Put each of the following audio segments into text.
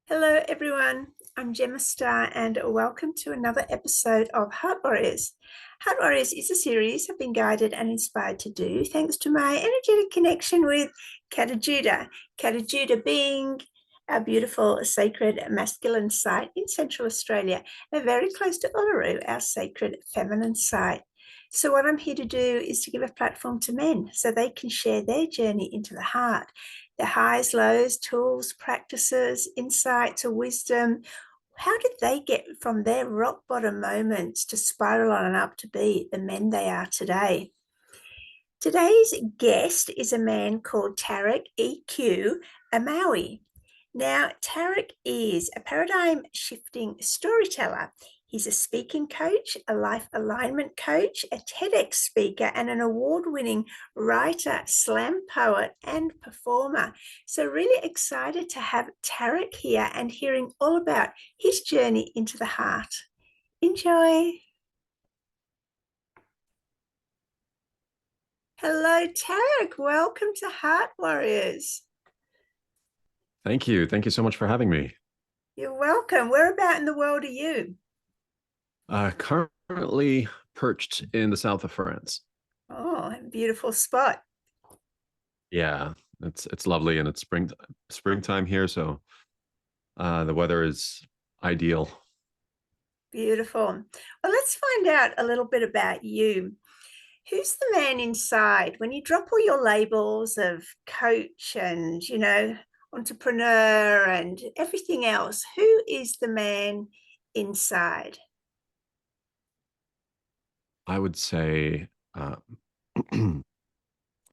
Hello, everyone. I'm Gemma Starr, and welcome to another episode of Heart Warriors. Heart Warriors is a series I've been guided and inspired to do thanks to my energetic connection with Kata Judah being a beautiful sacred masculine site in Central Australia, and very close to Uluru, our sacred feminine site. So, what I'm here to do is to give a platform to men so they can share their journey into the heart, their highs, lows, tools, practices, insights, or wisdom. How did they get from their rock bottom moments to spiral on up to be the men they are today? Today's guest is a man called Tariq EQ Amawi. Now, Tariq is a paradigm shifting storyteller. He's a speaking coach, a life alignment coach, a TEDx speaker, and an award-winning writer, slam poet, and performer. So really excited to have Tariq here and hearing all about his journey into the heart. Enjoy. Hello, Tariq. Welcome to Heart Warriors. Thank you. Thank you so much for having me. You're welcome. Where about in the world are you? Currently perched in the south of France. Oh, beautiful spot. Yeah, it's lovely and it's springtime here, so the weather is ideal. Beautiful. Well, let's find out a little bit about you. Who's the man inside? When you drop all your labels of coach and, entrepreneur and everything else, who is the man inside? I would say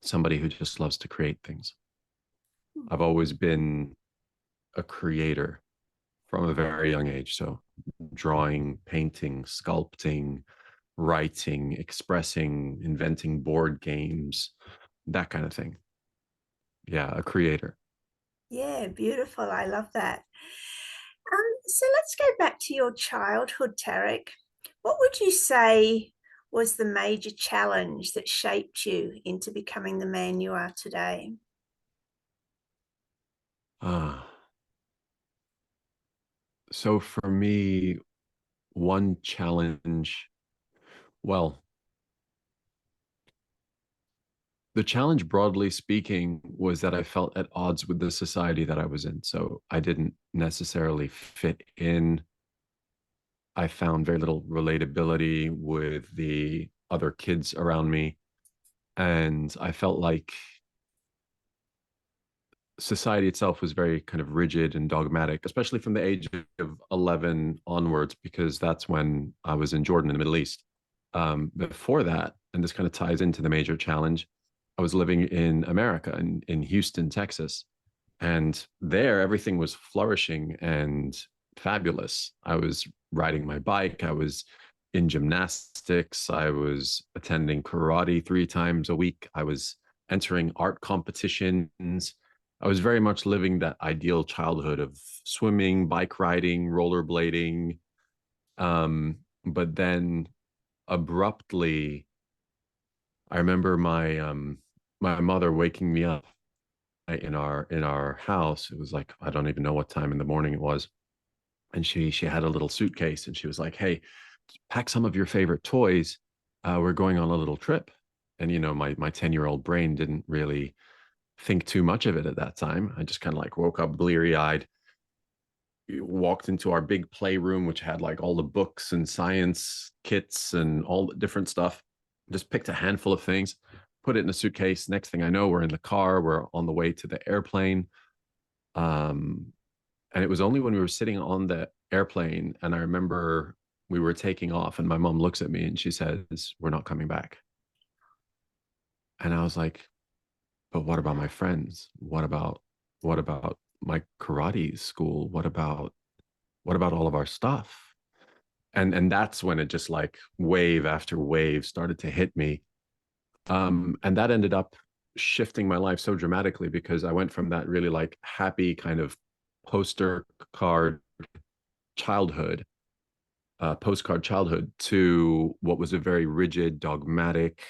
somebody who just loves to create things. I've always been a creator from a very young age, so drawing, painting, sculpting, writing, expressing, inventing board games, that kind of thing. Yeah, a creator. Yeah, beautiful. I love that. So let's go back to your childhood, Tarek. What would you say was the major challenge that shaped you into becoming the man you are today? Ah, so for me, one challenge, well, the challenge, broadly speaking, was that I felt at odds with the society that I was in. So I didn't necessarily fit in. I found very little relatability with the other kids around me. And I felt like society itself was very kind of rigid and dogmatic, especially from the age of 11 onwards, because that's when I was in Jordan in the Middle East. Before that, and this kind of ties into the major challenge, I was living in America, in Houston, Texas. And there, everything was flourishing and fabulous. I was riding my bike. I was in gymnastics. I was attending karate 3 times a week. I was entering art competitions. I was very much living that ideal childhood of swimming, bike riding, rollerblading. But then abruptly, I remember my mother waking me up in our house. It was like, I don't even know what time in the morning it was, and she had a little suitcase, and she was like, "Hey, pack some of your favorite toys. We're going on a little trip." And my 10-year-old brain didn't really think too much of it at that time. I just kind of like woke up bleary eyed, walked into our big playroom, which had like all the books and science kits and all the different stuff. Just picked a handful of things, put it in a suitcase. Next thing I know, we're in the car, we're on the way to the airplane. Um, and it was only when we were sitting on the airplane, and I remember we were taking off, and my mom looks at me and she says, "We're not coming back." And I was like, "But what about my friends? What about my karate school? What about all of our stuff?" And that's when it just like wave after wave started to hit me. And that ended up shifting my life so dramatically, because I went from that really like happy kind of poster card childhood, postcard childhood, to what was a very rigid, dogmatic,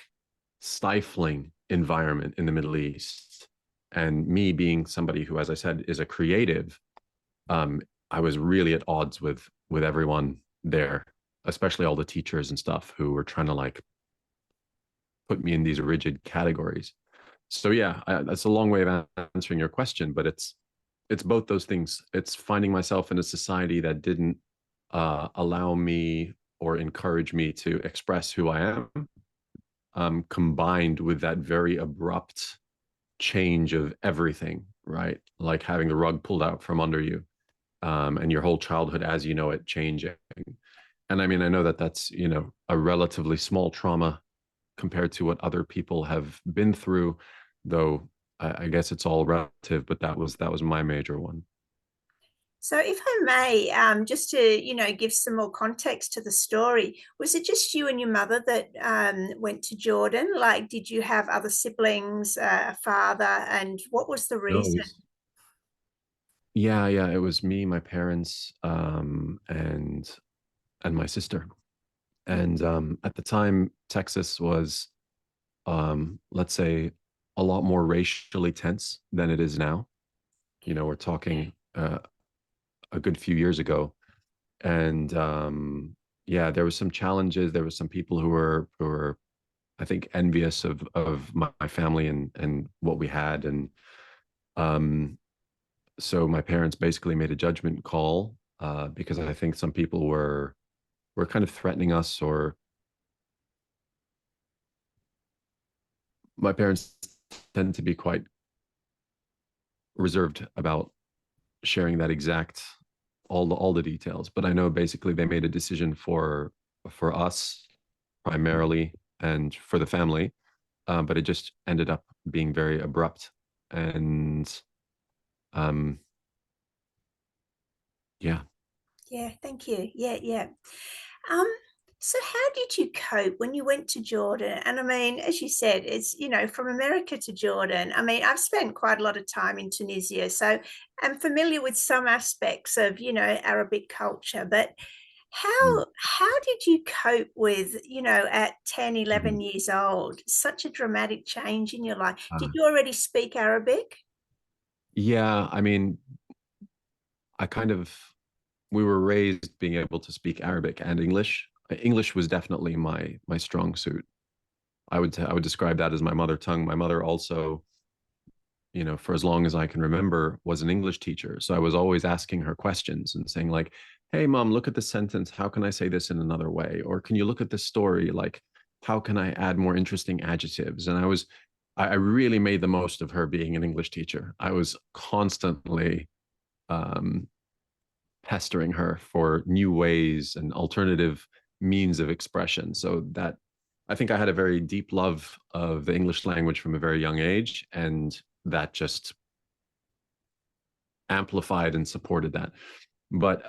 stifling environment in the Middle East. And me being somebody who, as I said, is a creative, I was really at odds with everyone there, especially all the teachers and stuff who were trying to like put me in these rigid categories. So yeah, that's a long way of answering your question, but it's both those things. It's finding myself in a society that didn't allow me or encourage me to express who I am, combined with that very abrupt change of everything, right? Like having the rug pulled out from under you, and your whole childhood as you know it changing. And I mean, I know that that's, a relatively small trauma compared to what other people have been through, though I guess it's all relative, but that was my major one. So, if I may, just to give some more context to the story, was it just you and your mother that went to Jordan? Like, did you have other siblings, a father, and what was the No, it reason? was, yeah, it was me, my parents, and my sister. And at the time, Texas was, let's say, a lot more racially tense than it is now. We're talking a good few years ago, and yeah, there was some challenges. There was some people who were I think envious of my family and what we had, and um, so my parents basically made a judgment call, because I think some people were kind of threatening us, or my parents tend to be quite reserved about sharing that exact all the details. But I know basically they made a decision for us primarily and for the family, but it just ended up being very abrupt. And um, yeah. Yeah, thank you. Yeah, yeah. Um, so how did you cope when you went to Jordan? And I mean, as you said, it's, from America to Jordan. I mean, I've spent quite a lot of time in Tunisia, so I'm familiar with some aspects of, Arabic culture, but Mm. how did you cope with, at 10, Mhm. 11 years old, such a dramatic change in your life? Did Uh, you already speak Arabic? yeah, I mean, I kind of we were raised being able to speak Arabic and English. English was definitely my strong suit. I would describe that as my mother tongue. My mother also, for as long as I can remember, was an English teacher. So I was always asking her questions and saying like, "Hey, mom, look at this sentence. How can I say this in another way? Or can you look at this story? Like, how can I add more interesting adjectives?" And I really made the most of her being an English teacher. I was constantly um, pestering her for new ways and alternative means of expression. So that I think I had a very deep love of the English language from a very young age, and that just amplified and supported that. But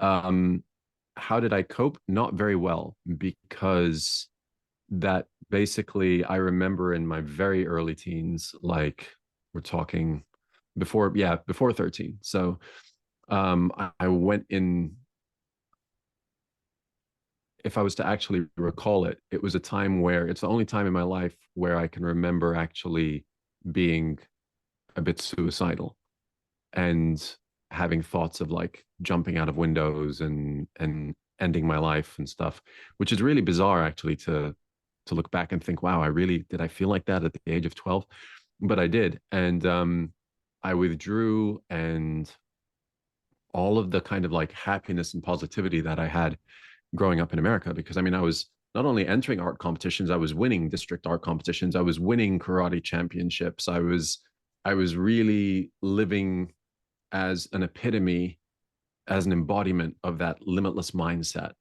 how did I cope? Not very well, because that basically I remember in my very early teens, like we're talking before 13. So I went in, if I was to actually recall it, it was a time where it's the only time in my life where I can remember actually being a bit suicidal and having thoughts of like jumping out of windows and ending my life and stuff, which is really bizarre actually to look back and think, wow, I really did I feel like that at the age of 12? But I did. And I withdrew, and all of the kind of like happiness and positivity that I had growing up in America, because I mean, I was not only entering art competitions, I was winning district art competitions, I was winning karate championships, I was really living as an epitome, as an embodiment of that limitless mindset.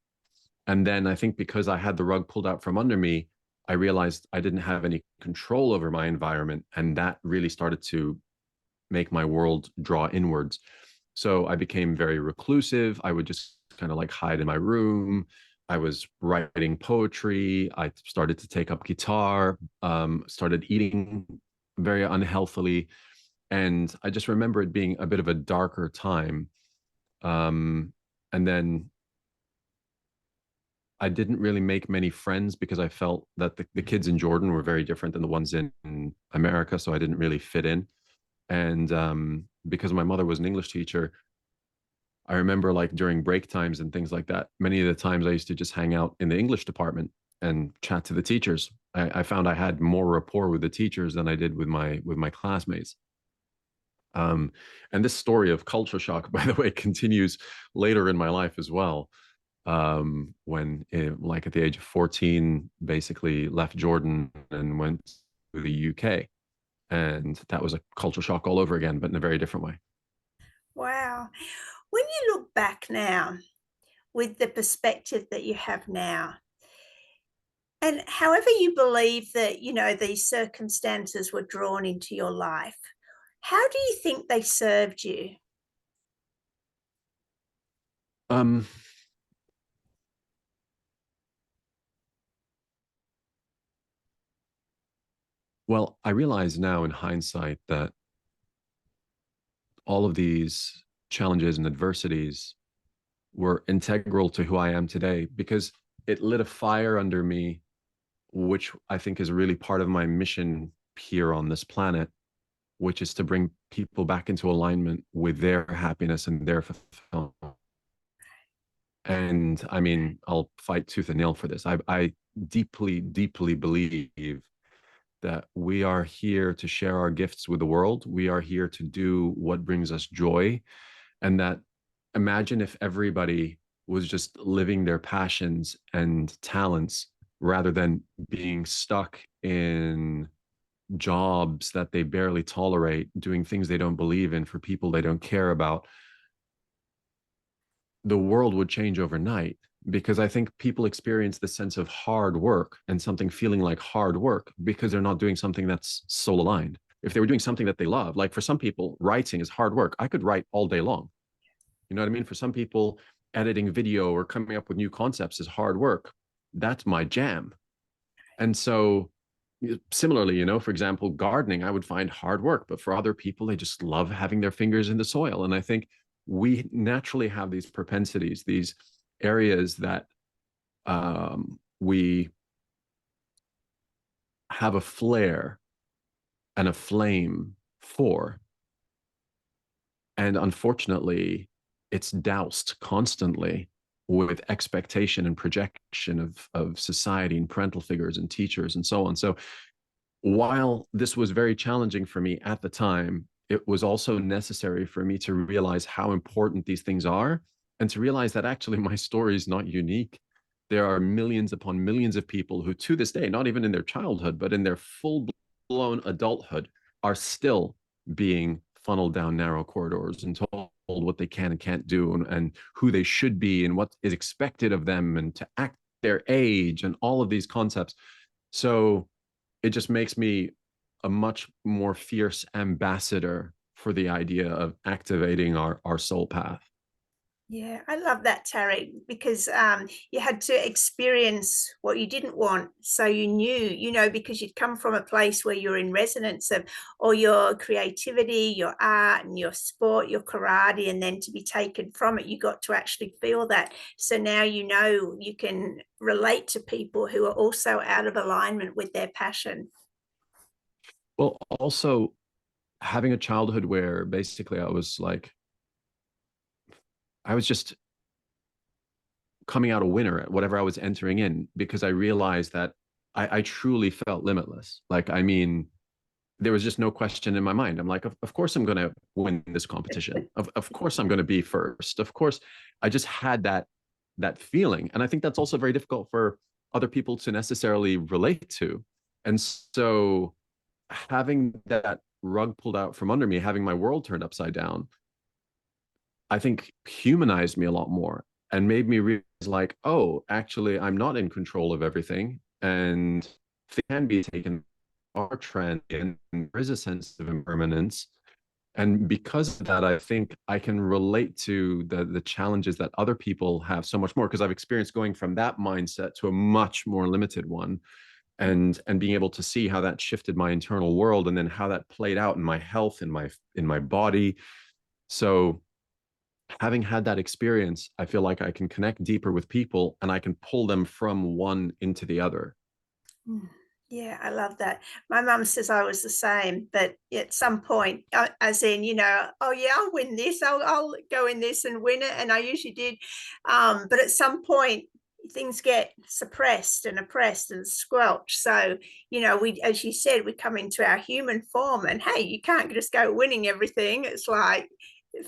And then I think because I had the rug pulled out from under me, I realized I didn't have any control over my environment, and that really started to make my world draw inwards. So I became very reclusive. I would just kind of like hide in my room. I was writing poetry. I started to take up guitar, started eating very unhealthily. And I just remember it being a bit of a darker time. Um, and then I didn't really make many friends because I felt that the kids in Jordan were very different than the ones in America. So I didn't really fit in. And because my mother was an English teacher, I remember like during break times and things like that, many of the times I used to just hang out in the English department and chat to the teachers. I found I had more rapport with the teachers than I did with my classmates. Um, and this story of culture shock, by the way, continues later in my life as well. Like at the age of 14, basically left Jordan and went to the UK. And that was a culture shock all over again, but in a very different way. Wow. When you look back now with the perspective that you have now, and however you believe that, these circumstances were drawn into your life, how do you think they served you? Um, well, I realize now in hindsight that all of these challenges and adversities were integral to who I am today because it lit a fire under me, which I think is really part of my mission here on this planet, which is to bring people back into alignment with their happiness and their fulfillment. And I mean, I'll fight tooth and nail for this. I deeply, deeply believe that we are here to share our gifts with the world. We are here to do what brings us joy. And that imagine if everybody was just living their passions and talents rather than being stuck in jobs that they barely tolerate, doing things they don't believe in for people they don't care about. The world would change overnight because I think people experience the sense of hard work and something feeling like hard work because they're not doing something that's soul aligned. If they were doing something that they love, like for some people, writing is hard work. I could write all day long. You know what I mean? For some people, editing video or coming up with new concepts is hard work. That's my jam. And so, similarly, for example, gardening, I would find hard work, but for other people, they just love having their fingers in the soil. And I think we naturally have these propensities, these areas that we have a flair and a flame for. And unfortunately, it's doused constantly with expectation and projection of society and parental figures and teachers and so on. So while this was very challenging for me at the time, it was also necessary for me to realize how important these things are and to realize that actually my story is not unique. There are millions upon millions of people who, to this day, not even in their childhood, but in their full blown adulthood, are still being funneled down narrow corridors and told what they can and can't do and who they should be and what is expected of them and to act their age and all of these concepts. So it just makes me a much more fierce ambassador for the idea of activating our soul path. Yeah, I love that, Tariq, because you had to experience what you didn't want. So you knew, because you'd come from a place where you're in resonance of all your creativity, your art, and your sport, your karate, and then to be taken from it, you got to actually feel that. So now you can relate to people who are also out of alignment with their passion. Well, also having a childhood where basically I was just coming out a winner at whatever I was entering in because I realized that I truly felt limitless. Like, I mean, there was just no question in my mind. I'm like, of course I'm going to win this competition. Of course I'm going to be first. Of course, I just had that feeling, and I think that's also very difficult for other people to necessarily relate to. And so, having that rug pulled out from under me, having my world turned upside down, I think humanized me a lot more and made me realize like, oh, actually, I'm not in control of everything, and they can be taken are transient and there is a sense of impermanence. And because of that, I think I can relate to the challenges that other people have so much more because I've experienced going from that mindset to a much more limited one and being able to see how that shifted my internal world and then how that played out in my health in my body. So having had that experience, I feel like I can connect deeper with people and I can pull them from one into the other. Mm. Yeah, I love that. My mum says I was the same, but at some point, as in, oh yeah, I'll win this. I'll go in this and win it, and I usually did. But at some point, things get suppressed and oppressed and squelched. So, we, as you said, we come into our human form, and hey, you can't just go winning everything. It's like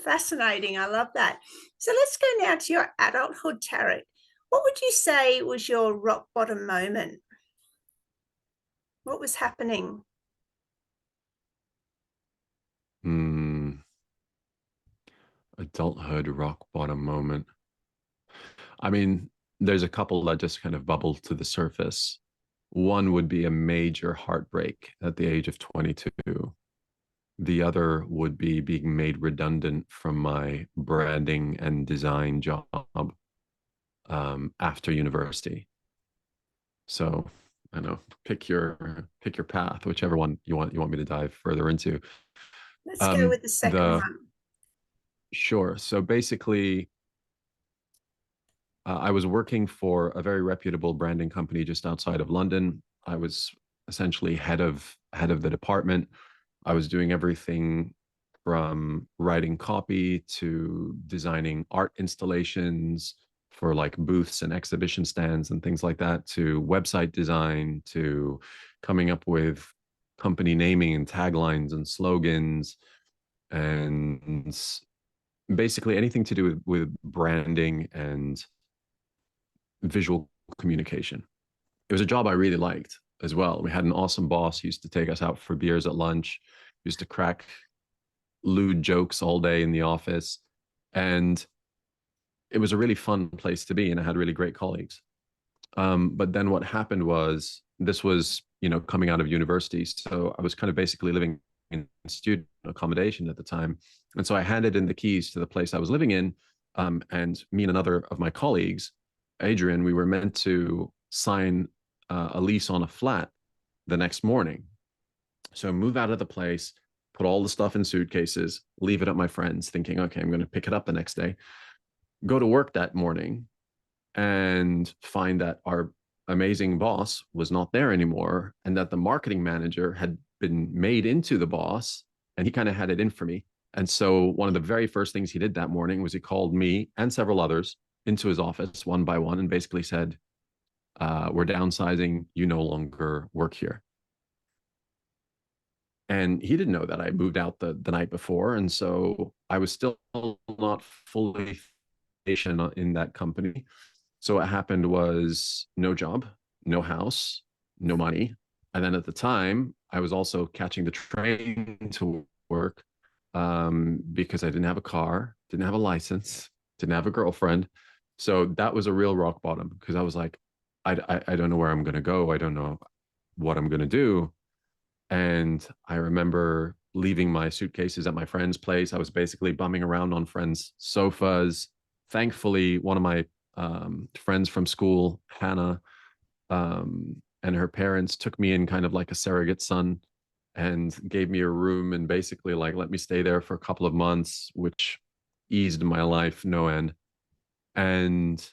fascinating. I love that. So let's go now to your adulthood, Tariq. What would you say was your rock bottom moment? What was happening? Hmm. Adulthood rock bottom moment. I mean, there's a couple that just kind of bubble to the surface. One would be a major heartbreak at the age of 22. The other would be being made redundant from my branding and design job after university. So I know, pick your path, whichever one you want me to dive further into. Let's go with the second The one. Sure. So basically, I was working for a very reputable branding company just outside of London. I was essentially head of the department. I was doing everything from writing copy to designing art installations for like booths and exhibition stands and things like that, to website design, to coming up with company naming and taglines and slogans, and basically anything to do with branding and visual communication. It was a job I really liked as well. We had an awesome boss who used to take us out for beers at lunch, used to crack lewd jokes all day in the office. And it was a really fun place to be. And I had really great colleagues. But then what happened was this was, coming out of university. So I was kind of basically living in student accommodation at the time. And so I handed in the keys to the place I was living in. And me and another of my colleagues, Adrian, we were meant to sign a lease on a flat the next morning. So move out of the place, put all the stuff in suitcases, leave it at my friends, thinking, okay, I'm going to pick it up the next day. Go to work that morning and find that our amazing boss was not there anymore, and that the marketing manager had been made into the boss, and he kind of had it in for me. And so one of the very first things he did that morning was he called me and several others into his office one by one and basically said, we're downsizing, you no longer work here. And he didn't know that I moved out the night before, and so I was still not fully in that company. So what happened was no job, no house, no money. And then at the time, I was also catching the train to work, because I didn't have a car, didn't have a license, didn't have a girlfriend. So that was a real rock bottom, because I was like, I don't know where I'm going to go. I don't know what I'm going to do. And I remember leaving my suitcases at my friend's place. I was basically bumming around on friends' sofas. Thankfully, one of my friends from school, Hannah, and her parents took me in kind of like a surrogate son and gave me a room and basically like let me stay there for a couple of months, which eased my life no end. And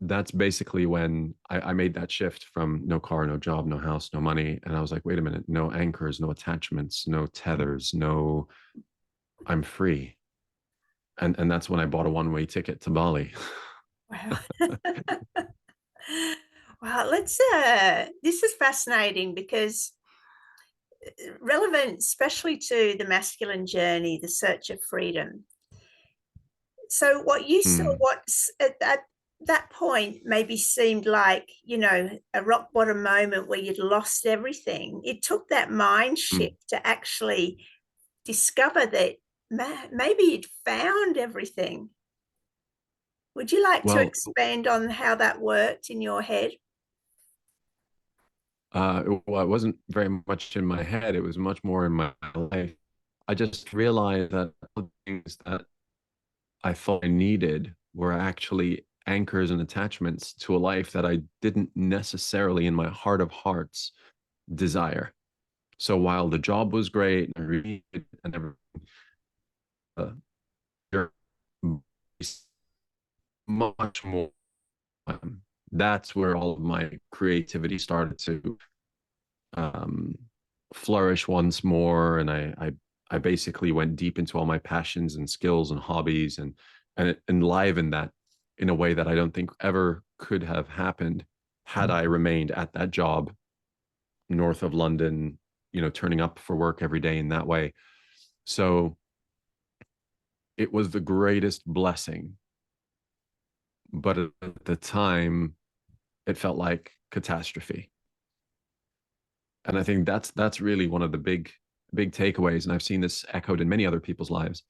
that's basically when I made that shift from no car, no job, no house, no money. And I was like, wait a minute, no anchors, no attachments, no tethers, no, I'm free. And that's when I bought a one-way ticket to Bali. Wow. Wow, this is fascinating because relevant especially to the masculine journey, the search of freedom. So what you saw, Hmm. what's at that point maybe seemed like, a rock bottom moment where you'd lost everything. It took that mind Hmm. shift to actually discover that maybe you'd found everything. Would you like to Well, expand on how that worked in your head? well, it wasn't very much in my head. It was much more in my life. I just realized that things that I thought I needed were actually anchors and attachments to a life that I didn't necessarily, in my heart of hearts, desire. So while the job was great and I really and everything, uh, there is much more. That's where all of my creativity started to um, flourish once more, and I basically went deep into all my passions and skills and hobbies, and it enlivened that in a way that I don't think ever could have happened had I remained at that job north of London, turning up for work every day in that way. So it was the greatest blessing, but at the time it felt like catastrophe. And I think that's really one of the big takeaways, and I've seen this echoed in many other people's lives,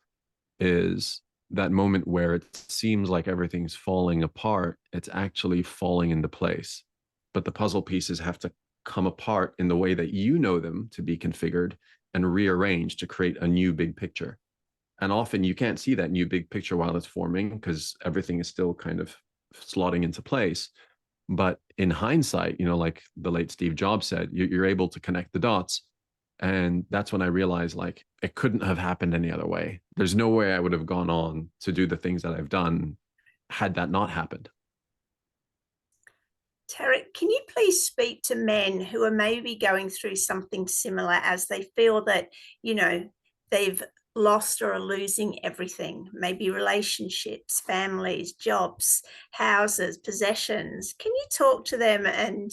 is that moment where it seems like everything's falling apart. It's actually falling into place, but the puzzle pieces have to come apart in the way that you know them to be configured and rearranged to create a new big picture. And often you can't see that new big picture while it's forming because everything is still kind of slotting into place. But in hindsight, like the late Steve Jobs said, you're able to connect the dots. And that's when I realized, like, it couldn't have happened any other way. There's no way I would have gone on to do the things that I've done had that not happened. Tariq, can you please speak to men who are maybe going through something similar as they feel that, they've lost or are losing everything, maybe relationships, families, jobs, houses, possessions? Can you talk to them and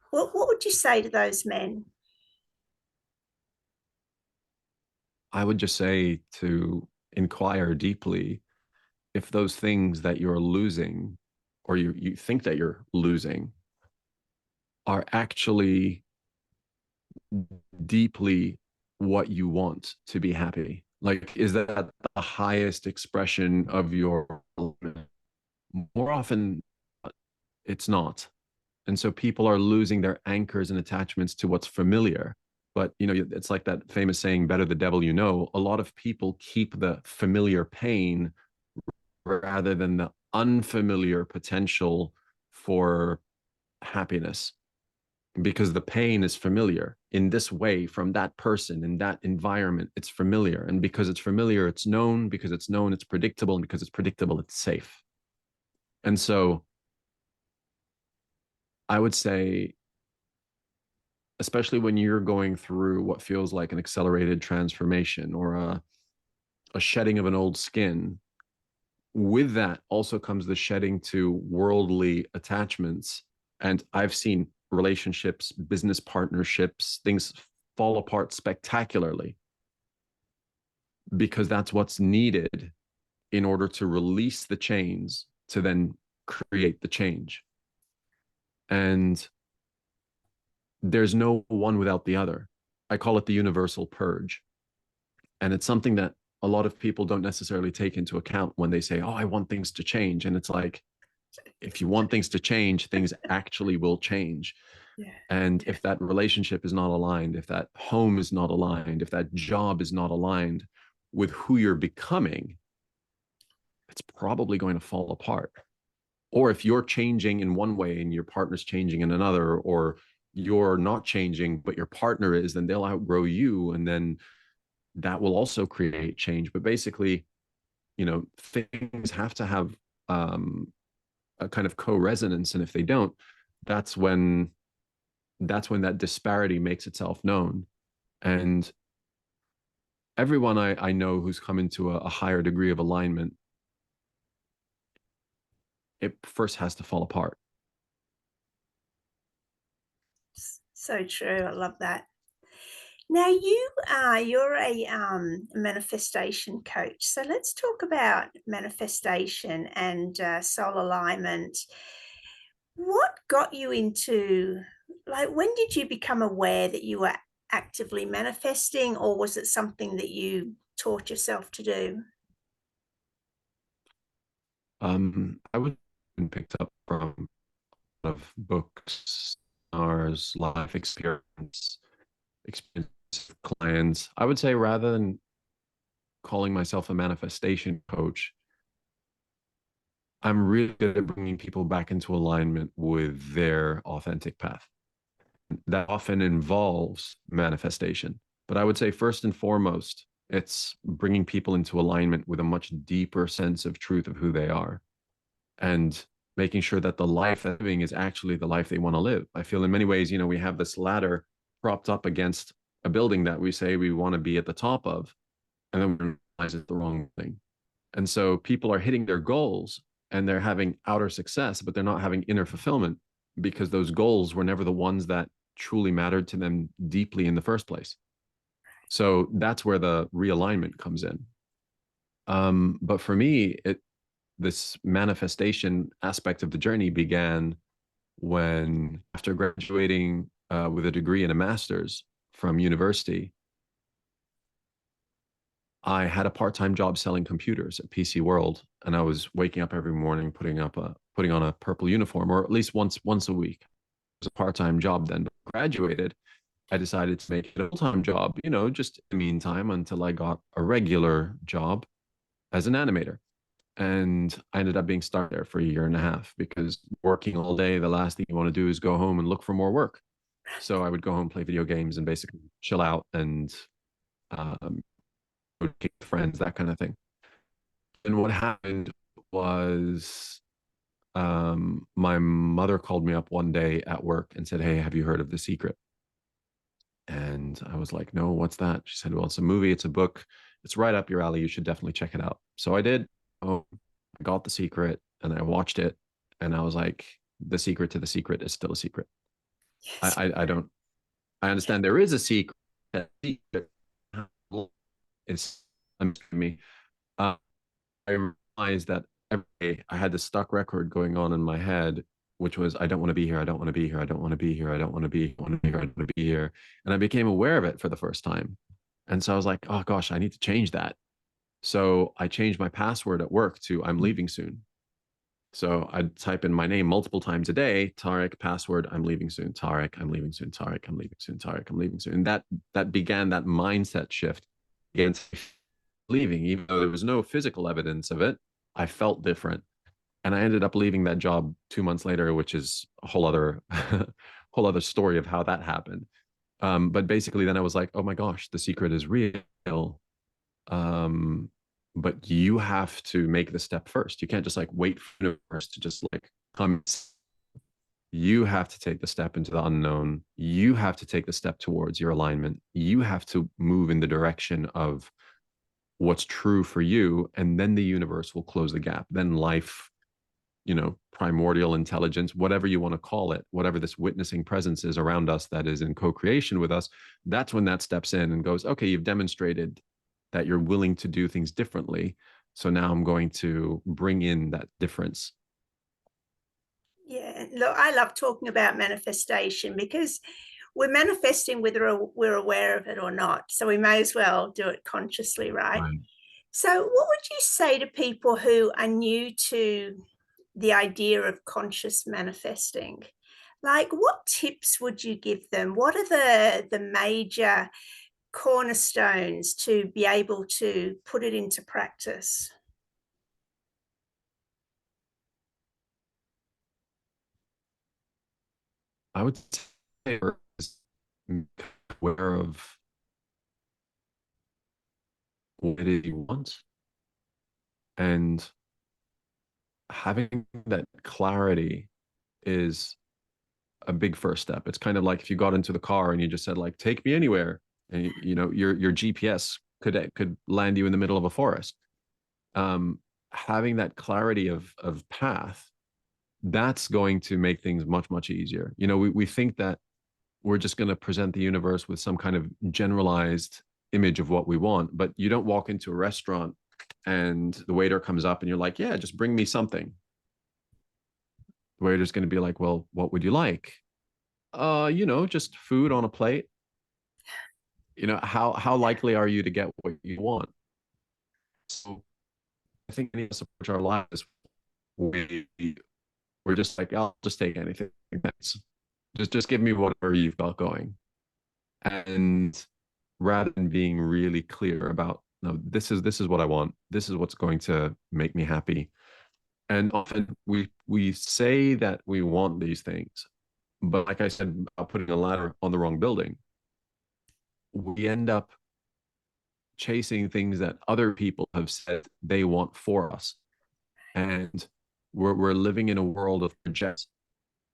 what would you say to those men? I would just say to inquire deeply if those things that you're losing or you think that you're losing are actually deeply what you want to be happy. Like, is that the highest expression of your? More often, it's not. And so people are losing their anchors and attachments to what's familiar. But it's like that famous saying, better the devil you know. A lot of people keep the familiar pain rather than the unfamiliar potential for happiness, because the pain is familiar in this way from that person in that environment. It's familiar, and because it's familiar, it's known. Because it's known, it's predictable, and because it's predictable, it's safe. And so I would say, especially when you're going through what feels like an accelerated transformation or a shedding of an old skin, with that also comes the shedding to worldly attachments. And I've seen relationships, business partnerships, things fall apart spectacularly because that's what's needed in order to release the chains to then create the change. And there's no one without the other. I call it the universal purge. And it's something that a lot of people don't necessarily take into account when they say, oh, I want things to change. And it's like, if you want things to change, things actually will change. Yeah. And if that relationship is not aligned, if that home is not aligned, if that job is not aligned with who you're becoming, it's probably going to fall apart. Or if you're changing in one way and your partner's changing in another, or you're not changing, but your partner is, then they'll outgrow you. And then that will also create change. But basically, things have to have a kind of co-resonance. And if they don't, that's when that disparity makes itself known. And everyone I know who's come into a higher degree of alignment, it first has to fall apart. So true. I love that. Now you're a manifestation coach. So let's talk about manifestation and soul alignment. What got you into, like, when did you become aware that you were actively manifesting, or was it something that you taught yourself to do? I would have picked up from of books, ours, life experience with clients. I would say, rather than calling myself a manifestation coach, I'm really good at bringing people back into alignment with their authentic path. That often involves manifestation. But I would say, first and foremost, it's bringing people into alignment with a much deeper sense of truth of who they are. And making sure that the life they're living is actually the life they want to live. I feel in many ways, we have this ladder propped up against a building that we say we want to be at the top of, and then we realize it's the wrong thing. And so people are hitting their goals and they're having outer success, but they're not having inner fulfillment because those goals were never the ones that truly mattered to them deeply in the first place. So that's where the realignment comes in. But for me, this manifestation aspect of the journey began when, after graduating with a degree and a master's from university, I had a part-time job selling computers at PC World, and I was waking up every morning, putting on a purple uniform, or at least once a week. It was a part-time job then. But graduated, I decided to make it a full-time job, just in the meantime until I got a regular job as an animator. And I ended up being stuck there for a year and a half because working all day, the last thing you want to do is go home and look for more work. So I would go home, play video games, and basically chill out and um, friends, that kind of thing. And what happened was my mother called me up one day at work and said, "Hey, have you heard of The Secret?" And I was like, "No, what's that?" She said, "Well, it's a movie, it's a book, it's right up your alley. You should definitely check it out." So I did. Oh, I got The Secret and I watched it, and I was like, the secret to the secret is still a secret. Yes. I don't, I understand there is a secret. It's me. Uh, I realized that every day I had this stuck record going on in my head, which was, I don't want to be here. I don't want to be here. I don't want to be here. I don't want to be, I want to be here. I don't want to be here. And I became aware of it for the first time. And so I was like, oh gosh, I need to change that. So I changed my password at work to "I'm leaving soon." So I'd type in my name multiple times a day, Tariq, password, "I'm leaving soon, Tariq, I'm leaving soon, Tariq, I'm leaving soon, Tariq, I'm leaving soon. And that began that mindset shift against leaving, even though there was no physical evidence of it. I felt different. And I ended up leaving that job 2 months later, which is a whole other whole other story of how that happened. But basically then I was like, oh my gosh, the secret is real. um but you have to make the step first. You can't just like wait for the universe to just like come. You have to take the step into the unknown. You have to take the step towards your alignment. You have to move in the direction of what's true for you, and then the universe will close the gap. Then life, primordial intelligence, whatever you want to call it, whatever this witnessing presence is around us that is in co-creation with us, that's when that steps in and goes, okay, you've demonstrated that you're willing to do things differently. So now I'm going to bring in that difference. Yeah, look, I love talking about manifestation because we're manifesting whether we're aware of it or not. So we may as well do it consciously, right? Right. So, what would you say to people who are new to the idea of conscious manifesting? Like, what tips would you give them? What are the major cornerstones to be able to put it into practice? I would say aware of what it is you want, and having that clarity is a big first step. It's kind of like if you got into the car and you just said like, "Take me anywhere," and your GPS could land you in the middle of a forest. Um, Having that clarity of path, that's going to make things much easier. We think that we're just going to present the universe with some kind of generalized image of what we want, but you don't walk into a restaurant and the waiter comes up and you're like, "Yeah, just bring me something." The waiter's going to be like, "Well, what would you like?" Just food on a plate. How likely are you to get what you want? So I think any of us approach our lives, we we're just like, "I'll just take anything. Thanks. Just give me whatever you've got going." And rather than being really clear about, no, this is what I want. This is what's going to make me happy. And often we say that we want these things, but like I said about putting a ladder on the wrong building, we end up chasing things that other people have said they want for us. And We're living in a world of projects.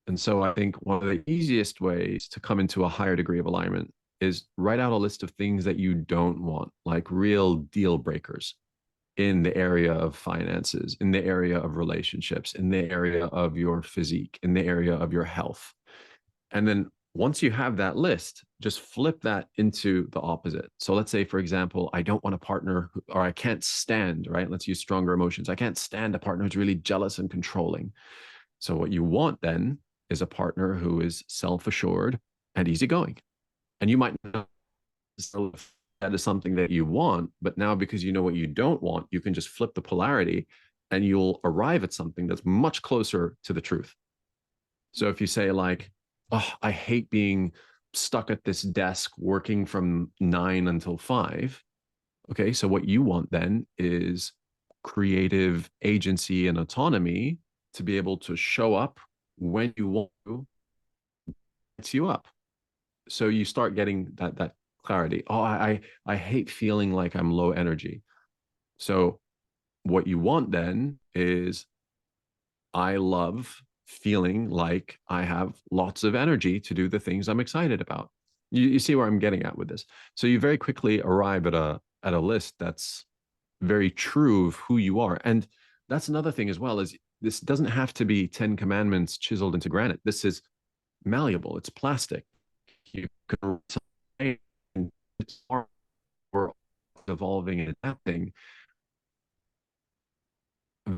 And so I think one of the easiest ways to come into a higher degree of alignment is write out a list of things that you don't want, like real deal breakers in the area of finances, in the area of relationships, in the area of your physique, in the area of your health. And then once you have that list, just flip that into the opposite. So let's say, for example, I don't want a partner or I can't stand, right? Let's use stronger emotions. I can't stand a partner who's really jealous and controlling. So what you want then is a partner who is self-assured and easygoing. And you might not know if that is something that you want, but now because you know what you don't want, you can just flip the polarity and you'll arrive at something that's much closer to the truth. So if you say like, oh, I hate being stuck at this desk working from 9 until 5. Okay, so what you want then is creative agency and autonomy to be able to show up when you want to, it's you up. So you start getting that clarity. Oh, I hate feeling like I'm low energy. So what you want then is I love feeling like I have lots of energy to do the things I'm excited about. You see where I'm getting at with this. So you very quickly arrive at a list that's very true of who you are. And that's another thing as well, is this doesn't have to be 10 commandments chiseled into granite. This is malleable. It's plastic. You can it's we're evolving and adapting,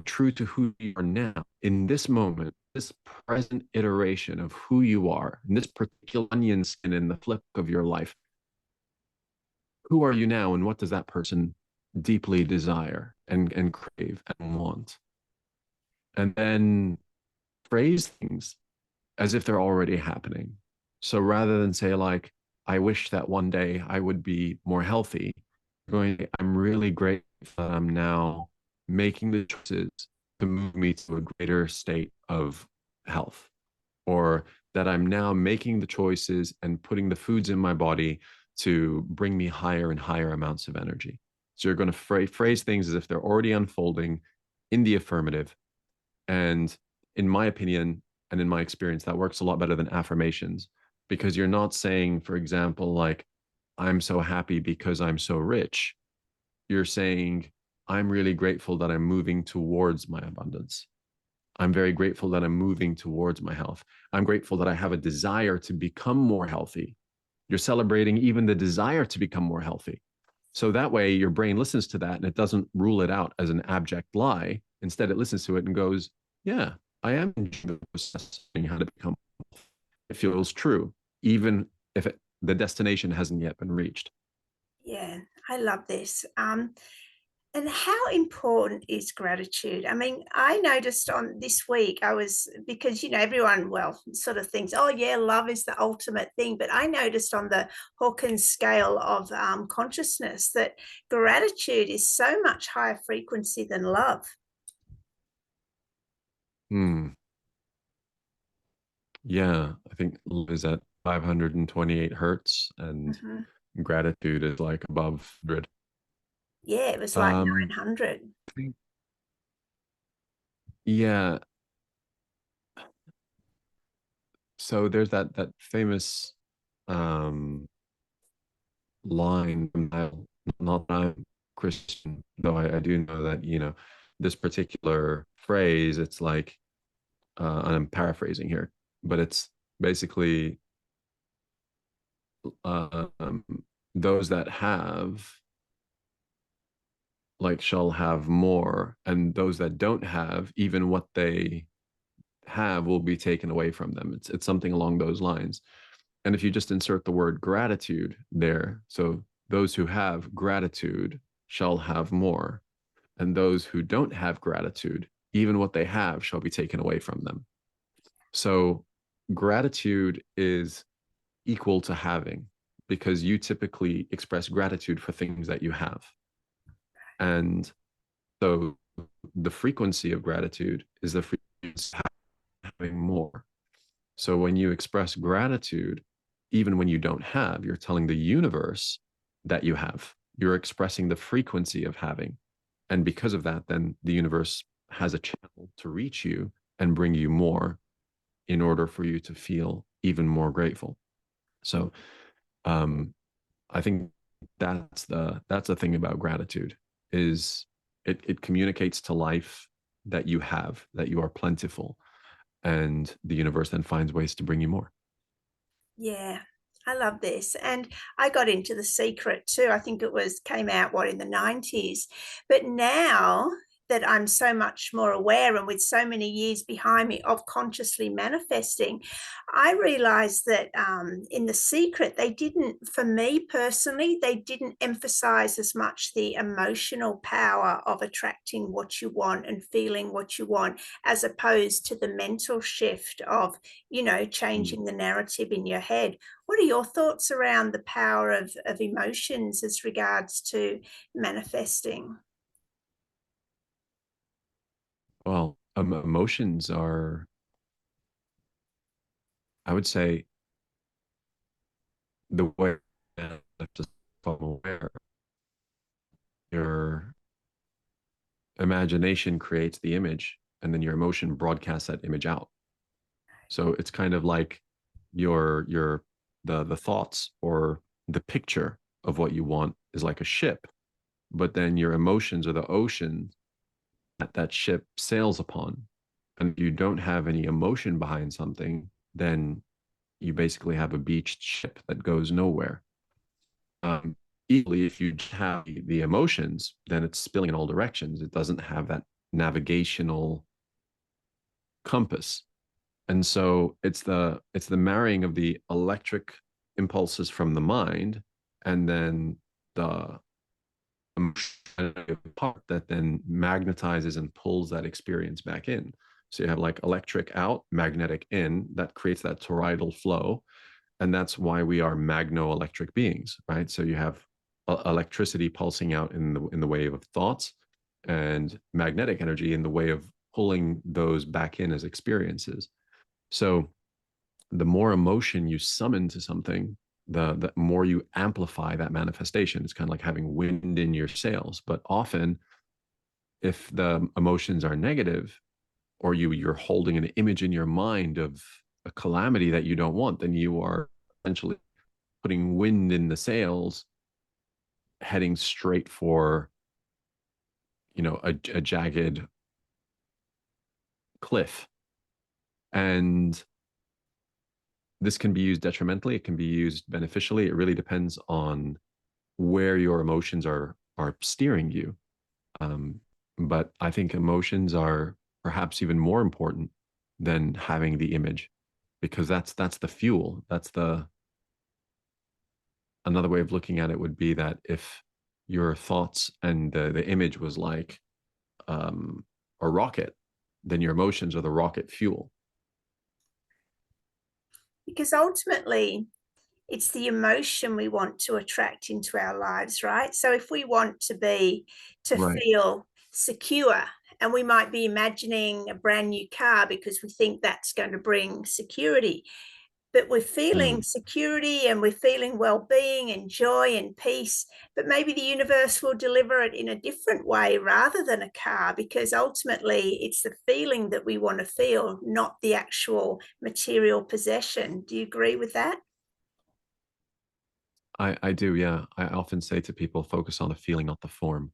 true to who you are now in this moment, this present iteration of who you are, in this particular onion skin in the flip of your life. Who are you now, and what does that person deeply desire and crave and want? And then phrase things as if they're already happening. So rather than say like, I wish that one day I would be more healthy, I'm really grateful that I'm now making the choices to move me to a greater state of health, or that I'm now making the choices and putting the foods in my body to bring me higher and higher amounts of energy. So you're going to phrase things as if they're already unfolding in the affirmative. And in my opinion, and in my experience, that works a lot better than affirmations, because you're not saying, for example, like, I'm so happy because I'm so rich. You're saying, I'm really grateful that I'm moving towards my abundance. I'm very grateful that I'm moving towards my health. I'm grateful that I have a desire to become more healthy. You're celebrating even the desire to become more healthy. So that way your brain listens to that and it doesn't rule it out as an abject lie. Instead, it listens to it and goes, yeah, I am processing how to become. It feels true, even if the destination hasn't yet been reached. Yeah, I love this. And how important is gratitude? I mean, I noticed on this week, I was, because, everyone, well, sort of thinks, oh, yeah, love is the ultimate thing. But I noticed on the Hawkins scale of consciousness that gratitude is so much higher frequency than love. Hmm. Yeah, I think love is at 528 hertz and Mhm. gratitude is like above 100. Yeah, it was like Um, 900. yeah. So there's that famous um line from Bible. Not that I'm Christian, though I do know that, this particular phrase, it's like, and I'm paraphrasing here, but it's basically um, those that have like shall have more, and those that don't have, even what they have will be taken away from them. It's something along those lines. And if you just insert the word gratitude there, so those who have gratitude shall have more, and those who don't have gratitude, even what they have shall be taken away from them. So gratitude is equal to having, because you typically express gratitude for things that you have. And so the frequency of gratitude is the frequency of having more. So when you express gratitude, even when you don't have, you're telling the universe that you have. You're expressing the frequency of having. And because of that, then the universe has a channel to reach you and bring you more in order for you to feel even more grateful. So um, I think that's the thing about gratitude is it communicates to life that you are plentiful, and the universe then finds ways to bring you more. Yeah, I love this. And I got into The Secret too. I think it was came out what in the 90s. But now that I'm so much more aware and with so many years behind me of consciously manifesting, I realized that in The Secret, they didn't, for me personally, they didn't emphasize as much the emotional power of attracting what you want and feeling what you want, as opposed to the mental shift of Mm. changing the narrative in your head. What are your thoughts around the power of emotions as regards to manifesting? Well, emotions are, I would say, the way that just become aware. Your imagination creates the image, and then your emotion broadcasts that image out. So it's kind of like your the thoughts or the picture of what you want is like a ship, but then your emotions are the ocean that that ship sails upon. And if you don't have any emotion behind something, then you basically have a beached ship that goes nowhere. Um, Equally, if you have the emotions, then it's spilling in all directions. It doesn't have that navigational compass. And so it's the marrying of the electric impulses from the mind and then the emotional part that then magnetizes and pulls that experience back in. So you have like electric out, magnetic in, that creates that toroidal flow. And that's why we are magno-electric beings, right? So you have electricity pulsing out in the wave of thoughts, and magnetic energy in the way of pulling those back in as experiences. So the more emotion you summon to something, the more you amplify that manifestation. It's kind of like having wind in your sails. But often, if the emotions are negative, or you're holding an image in your mind of a calamity that you don't want, then you are essentially putting wind in the sails, heading straight for a jagged cliff. And this can be used detrimentally, it can be used beneficially. It really depends on where your emotions are steering you. Um, but I think emotions are perhaps even more important than having the image, because that's the fuel. That's the Another way of looking at it would be that if your thoughts and the image was like um, a rocket, then your emotions are the rocket fuel. Because ultimately, it's the emotion we want to attract into our lives, right? So if we want to Right. feel secure, and we might be imagining a brand new car because we think that's going to bring security, but we're feeling Mm. security and we're feeling well-being and joy and peace, but maybe the universe will deliver it in a different way rather than a car, because ultimately it's the feeling that we want to feel, not the actual material possession. Do you agree with that? I do, yeah. I often say to people, focus on the feeling, not the form.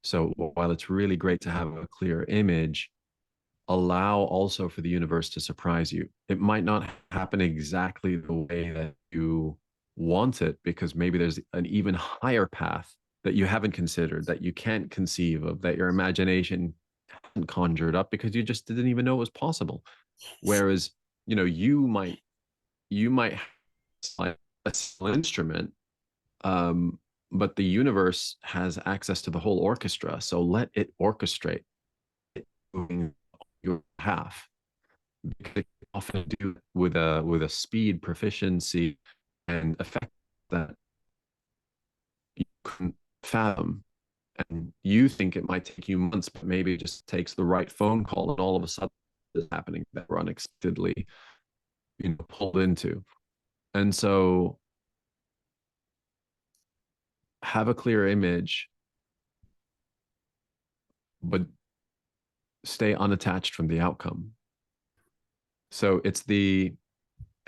So while it's really great to have a clear image, allow also for the universe to surprise you. It might not happen exactly the way that you want it, because maybe there's an even higher path that you haven't considered, that you can't conceive of, that your imagination hadn't conjured up because you just didn't even know it was possible. Whereas, you might have a simple instrument, um, but the universe has access to the whole orchestra. So let it orchestrate moving your behalf. Because it can often do it with a speed, proficiency, and effect that you couldn't fathom. And you think it might take you months, but maybe it just takes the right phone call, and all of a sudden it's happening that we're unexpectedly, pulled into. And so have a clear image, but stay unattached from the outcome. So it's the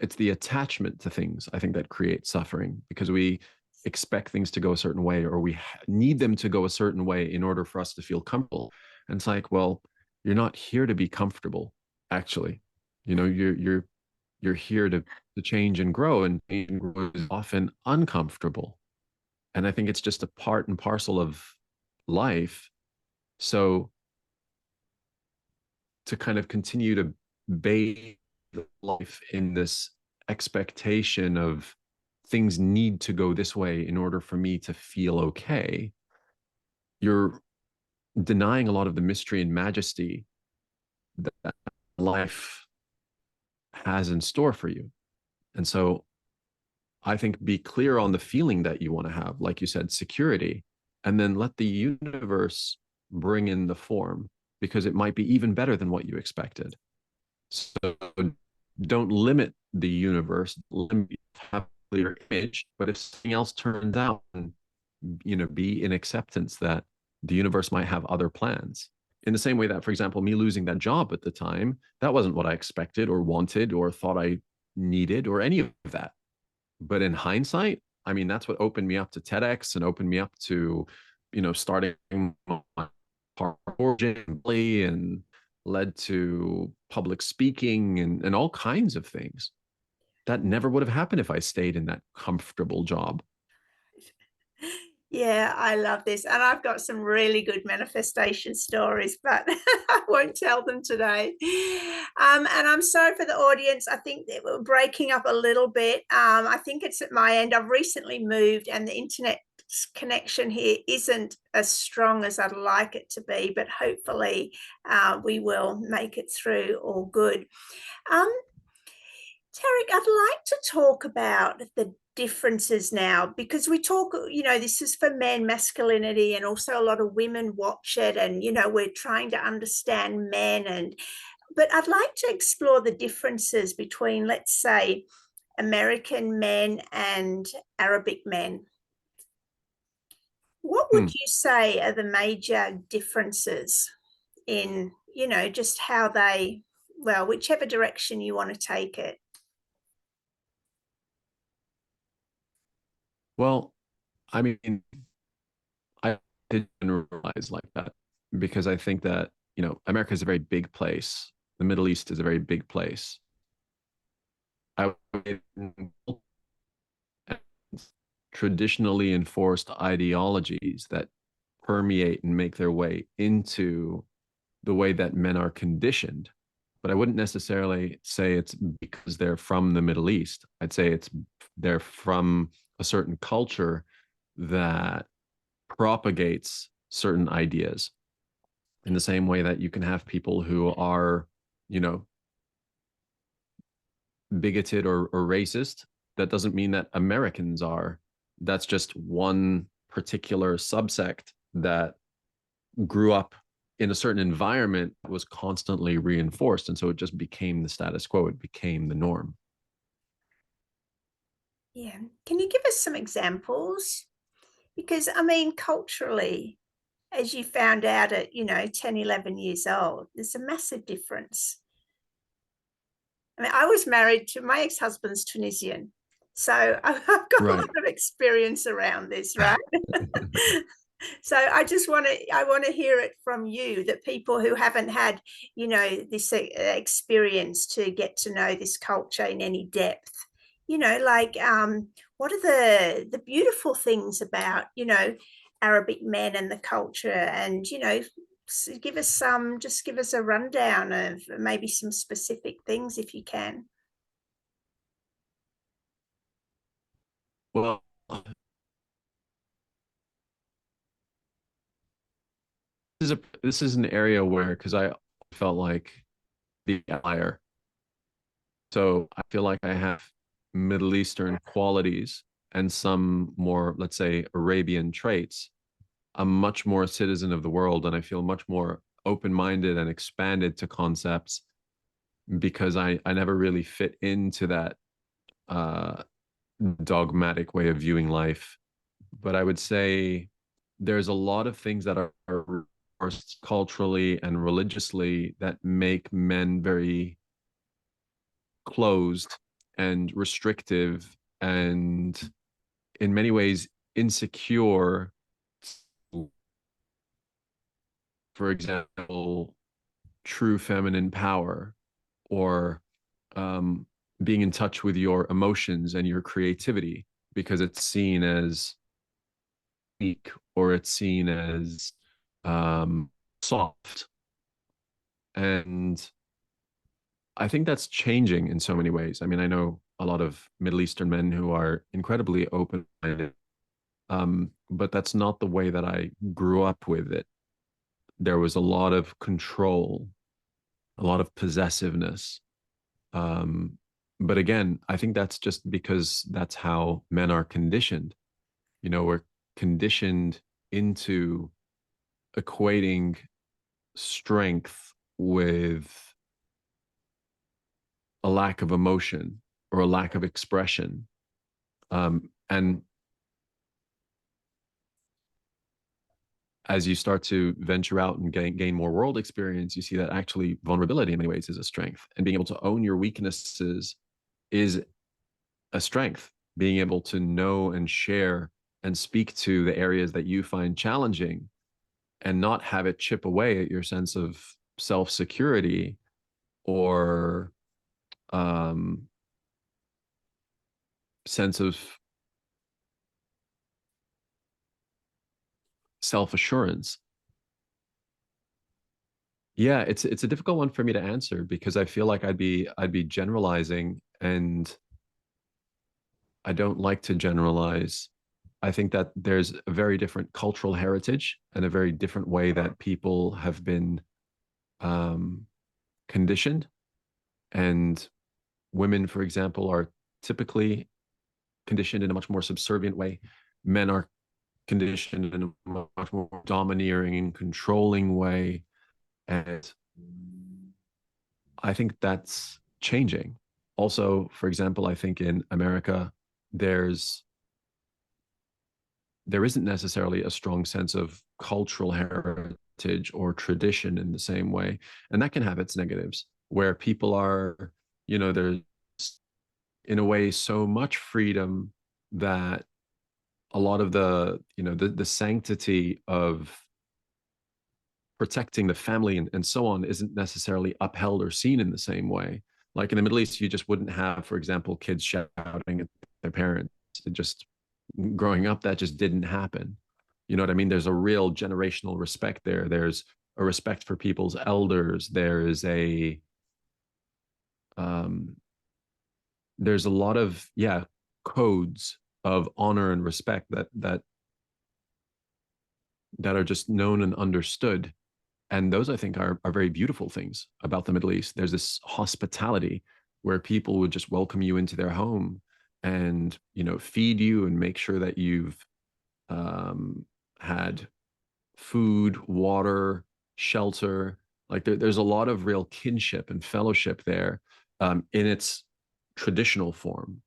attachment to things, I think, that creates suffering, because we expect things to go a certain way, or we need them to go a certain way in order for us to feel comfortable. And it's like, well, you're not here to be comfortable, actually. You're here to change and grow, and grow is often uncomfortable. And I think it's just a part and parcel of life. So to kind of continue to bathe life in this expectation of things need to go this way in order for me to feel okay, you're denying a lot of the mystery and majesty that life has in store for you. And so I think be clear on the feeling that you want to have, like you said, security, and then let the universe bring in the form, because it might be even better than what you expected. So don't limit the universe, have a clear image, but if something else turns out, be in acceptance that the universe might have other plans. In the same way that, for example, me losing that job at the time, that wasn't what I expected or wanted or thought I needed or any of that. But in hindsight, I mean, that's what opened me up to TEDx and opened me up to, starting my parkour and led to public speaking and all kinds of things. That never would have happened if I stayed in that comfortable job. Yeah, I love this. And I've got some really good manifestation stories, but I won't tell them today. And I'm sorry for the audience. I think that we're breaking up a little bit. I think it's at my end. I've recently moved and the internet connection here isn't as strong as I'd like it to be, but hopefully we will make it through all good. Um, Tariq, I'd like to talk about the differences now, because we talk, this is for men, masculinity, and also a lot of women watch it, and we're trying to understand men. But I'd like to explore the differences between, let's say, American men and Arabic men. What would you say are the major differences in, just how they, well, whichever direction you want to take it? Well, I mean, I did generalize like that because I think that, America is a very big place. The Middle East is a very big place. I traditionally enforced ideologies that permeate and make their way into the way that men are conditioned. But I wouldn't necessarily say it's because they're from the Middle East. I'd say they're from a certain culture that propagates certain ideas, in the same way that you can have people who are, you know, bigoted or racist. That doesn't mean that Americans are. That's just one particular subsect that grew up in a certain environment, was constantly reinforced. And so it just became the status quo. It became the norm. Yeah. Can you give us some examples? Because, I mean, culturally, as you found out at, 10, 11 years old, there's a massive difference. I mean, I was married to my ex-husband's Tunisian. So I've got a Right. lot of experience around this, right? So I want to hear it from you, that people who haven't had, this experience to get to know this culture in any depth, like what are the beautiful things about, Arabic men and the culture, and give us a rundown of maybe some specific things if you can. Well, this is an area where, because I felt like the outlier. So I feel like I have Middle Eastern qualities and some more, let's say, Arabian traits. I'm much more a citizen of the world, and I feel much more open-minded and expanded to concepts, because I never really fit into that uh, dogmatic way of viewing life. But I would say there's a lot of things that are culturally and religiously that make men very closed and restrictive and in many ways insecure. For example, true feminine power, or um, being in touch with your emotions and your creativity, because it's seen as weak or it's seen as soft. And I think that's changing in so many ways. I mean, I know a lot of Middle Eastern men who are incredibly open minded, but that's not the way that I grew up with it. There was a lot of control, a lot of possessiveness. Um, but again, I think that's just because that's how men are conditioned. You know, we're conditioned into equating strength with a lack of emotion or a lack of expression. And as you start to venture out and gain more world experience, you see that actually vulnerability in many ways is a strength, and being able to own your weaknesses is a strength. Being able to know and share and speak to the areas that you find challenging and not have it chip away at your sense of self security or um, sense of self assurance. Yeah, it's a difficult one for me to answer because I feel like I'd be generalizing, and I don't like to generalize. I think that there's a very different cultural heritage and a very different way that people have been um, conditioned. And women, for example, are typically conditioned in a much more subservient way. Men are conditioned in a much more domineering and controlling way. And I think that's changing. Also, for example, I think in America, there's there isn't necessarily a strong sense of cultural heritage or tradition in the same way. And that can have its negatives, where people are, there's in a way so much freedom that a lot of the sanctity of protecting the family and so on isn't necessarily upheld or seen in the same way. Like in the Middle East, you just wouldn't have, for example, kids shouting at their parents. It just growing up, that just didn't happen. You know what I mean? There's a real generational respect there. There's a respect for people's elders. Um, there's a lot of codes of honor and respect that are just known and understood. And those I think are very beautiful things about the Middle East. There's this hospitality where people would just welcome you into their home and feed you and make sure that you've had food, water, shelter. Like there's a lot of real kinship and fellowship there in its traditional form.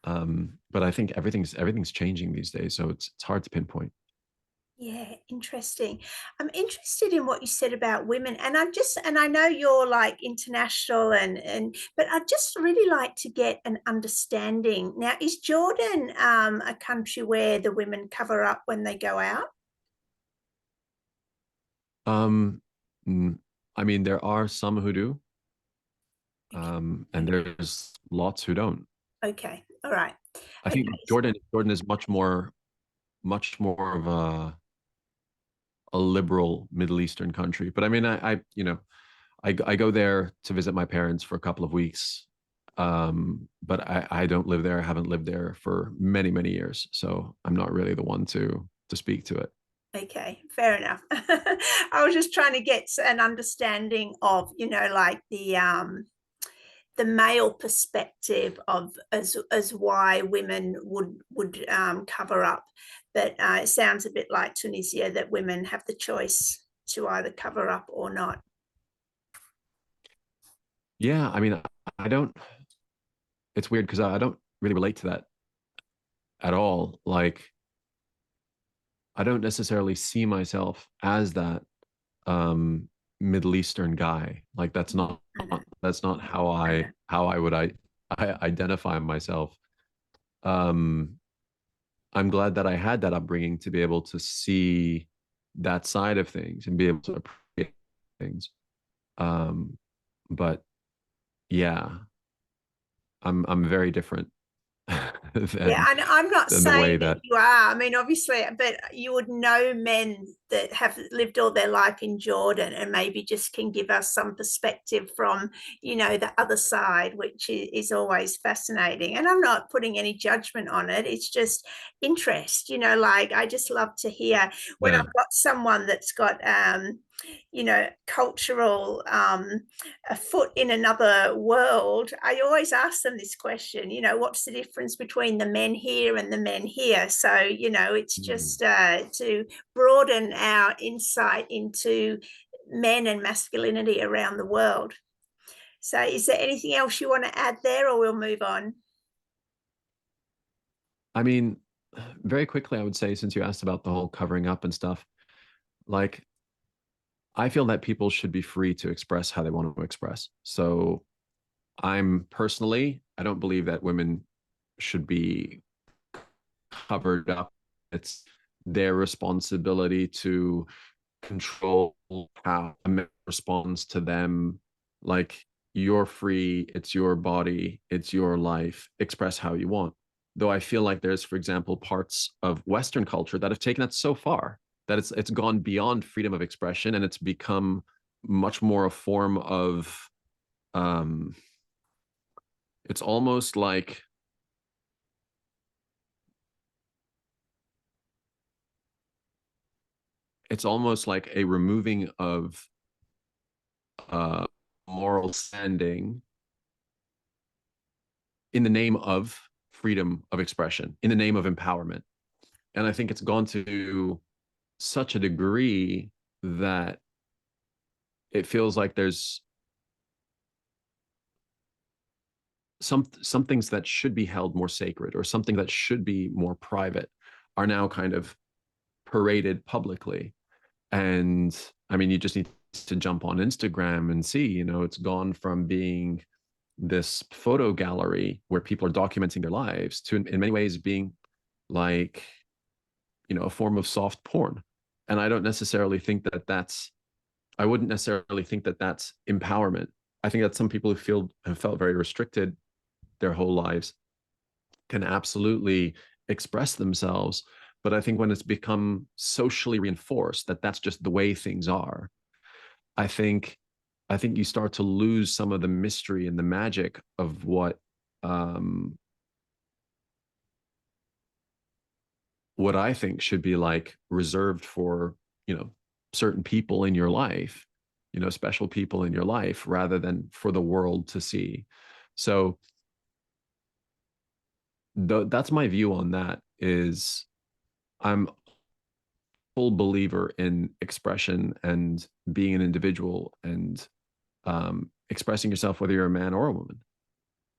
But I think everything's changing these days, so it's hard to pinpoint. Yeah, interesting. I'm interested in what you said about women, and I know you're like international but I'd just really like to get an understanding. Now, is Jordan a country where the women cover up when they go out? Um, I mean, there are some who do, Okay. and there's lots who don't. Okay. All right. I Okay. think Jordan is much more of a liberal Middle Eastern country. But I mean, I go there to visit my parents for a couple of weeks. But I don't live there. I haven't lived there for many, many years. So I'm not really the one to speak to it. Okay, fair enough. I was just trying to get an understanding of, like the male perspective of as why women would cover up, but it sounds a bit like Tunisia that women have the choice to either cover up or not. Yeah, I mean, I don't. It's weird because I don't really relate to that at all. Like, I don't necessarily see myself as that. Middle Eastern guy. Like I know. that's not I know. how I identify myself. Um, I'm glad that I had that upbringing to be able to see that side of things and be able to appreciate things. Um, but yeah, I'm very different Yeah, than and I'm not the way saying that that you are. I mean, obviously, but you would know men that have lived all their life in Jordan and maybe just can give us some perspective from, the other side, which is always fascinating. And I'm not putting any judgment on it. It's just interest, like I just love to hear when yeah. I've got someone that's got, cultural a foot in another world. I always ask them this question, what's the difference between the men here and the men here? So, it's Mm. just to broaden our insight into men and masculinity around the world. So, is there anything else you want to add there, or we'll move on? I mean, very quickly, I would say, since you asked about the whole covering up and stuff, like I feel that people should be free to express how they want to express. So I don't believe that women should be covered up. It's their responsibility to control how a man responds to them. Like, you're free, it's your body, it's your life, express how you want. Though I feel like there's, for example, parts of Western culture that have taken that so far that it's gone beyond freedom of expression, and it's become much more a form of um it's almost like a removing of uh moral standing in the name of freedom of expression, in the name of empowerment. And I think it's gone to such a degree that it feels like there's some things that should be held more sacred, or something that should be more private, are now kind of paraded publicly. And I mean, you just need to jump on Instagram and see, it's gone from being this photo gallery where people are documenting their lives to, in many ways, being like, a form of soft porn. And I wouldn't necessarily think that that's empowerment. I think that some people who have felt very restricted their whole lives can absolutely express themselves. But I think when it's become socially reinforced that that's just the way things are, I think you start to lose some of the mystery and the magic of um, what I think should be like reserved for, certain people in your life, special people in your life, rather than for the world to see. So that's my view on that. Is I'm a full believer in expression and being an individual, and expressing yourself, whether you're a man or a woman.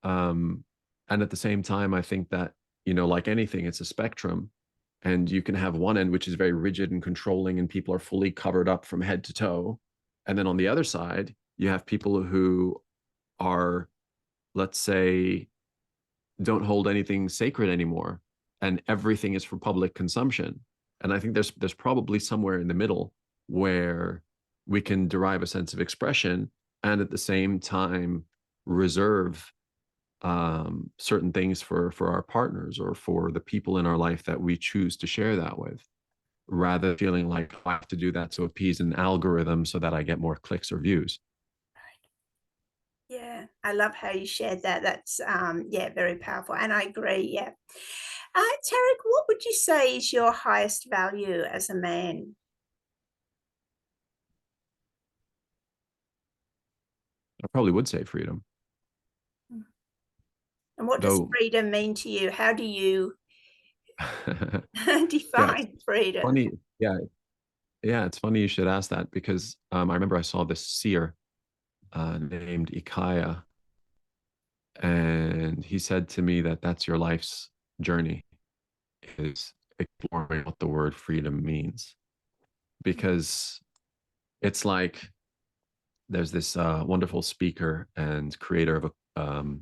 Um, and at the same time, I think that, like anything, it's a spectrum. And you can have one end, which is very rigid and controlling, and people are fully covered up from head to toe. And then on the other side, you have people who are, let's say, don't hold anything sacred anymore, and everything is for public consumption. And I think there's probably somewhere in the middle where we can derive a sense of expression, and at the same time reserve certain things for our partners, or for the people in our life that we choose to share that with, rather than feeling like, I have to do that to appease an algorithm so that I get more clicks or views. Yeah, I love how you shared that. That's yeah, very powerful, and I agree. Yeah, Tariq, what would you say is your highest value as a man? I probably would say freedom, And what does though. freedom mean to you? How do you Yeah, it's define freedom? funny. Yeah, it's funny you should ask that, because I remember I saw this seer named Ikaya, and he said to me that that's your life's journey, is exploring what the word freedom means. Because It's like there's this wonderful speaker and creator of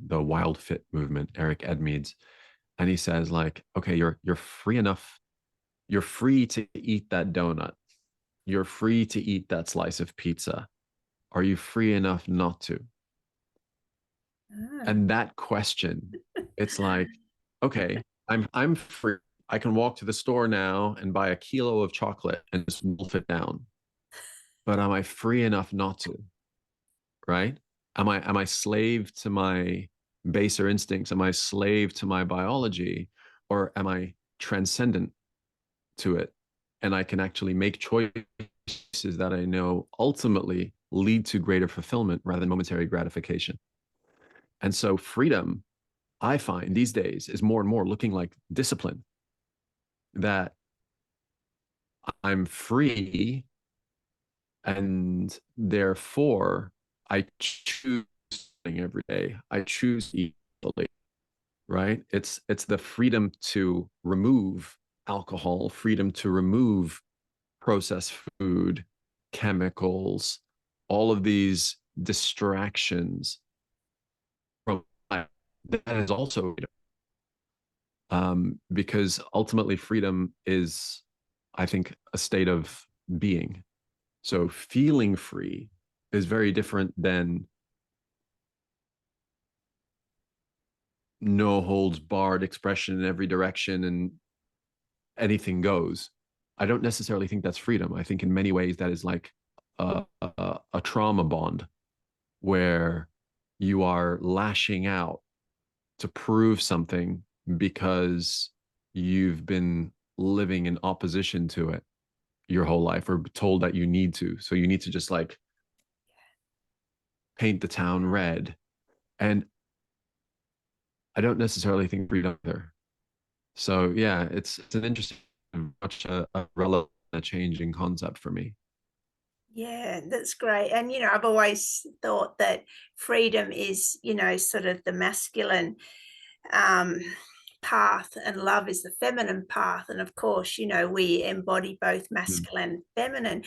the Wild Fit movement, Eric Edmeades, and he says like, okay, you're free enough, you're free to eat that donut, you're free to eat that slice of pizza. Are you free enough not to? Ah. And that question, it's like, okay, I'm free. I can walk to the store now and buy a kilo of chocolate and just wolf it down. But am I free enough not to? Right? Am I slave to my baser instincts? Am I slave to my biology? Or am I transcendent to it? And I can actually make choices that I know ultimately lead to greater fulfillment rather than momentary gratification. And so freedom, I find these days, is more and more looking like discipline, that I'm free and therefore I choose every day. I choose equally, right? It's the freedom to remove alcohol, freedom to remove processed food, chemicals, all of these distractions from life. That is also freedom. Because ultimately freedom is, I think, a state of being. So feeling free is very different than no holds barred expression in every direction and anything goes. I don't necessarily think that's freedom. I think in many ways that is like a trauma bond where you are lashing out to prove something because you've been living in opposition to it your whole life or told that you need to. So you need to just like paint the town red. And I don't necessarily think freedom there. So yeah, it's an interesting, much a relevant, a changing concept for me. Yeah, that's great. And, I've always thought that freedom is, sort of the masculine um, path, and love is the feminine path. And of course, we embody both Mm. masculine and feminine.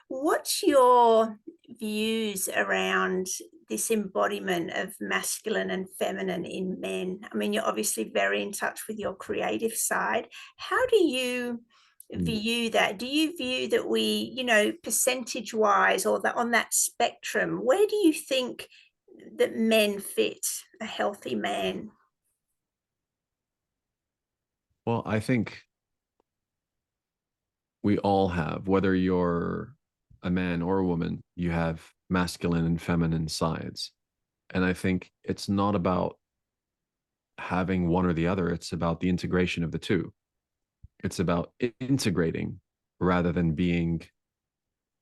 What's your views around this embodiment of masculine and feminine in men? I mean, you're obviously very in touch with your creative side. How do you Mm. view that? Do you view that we, percentage wise, or that on that spectrum, where do you think that men fit, a healthy man? Well, I think we all have, whether you're a man or a woman, you have masculine and feminine sides. And I think it's not about having one or the other, it's about the integration of the two. It's about integrating rather than being,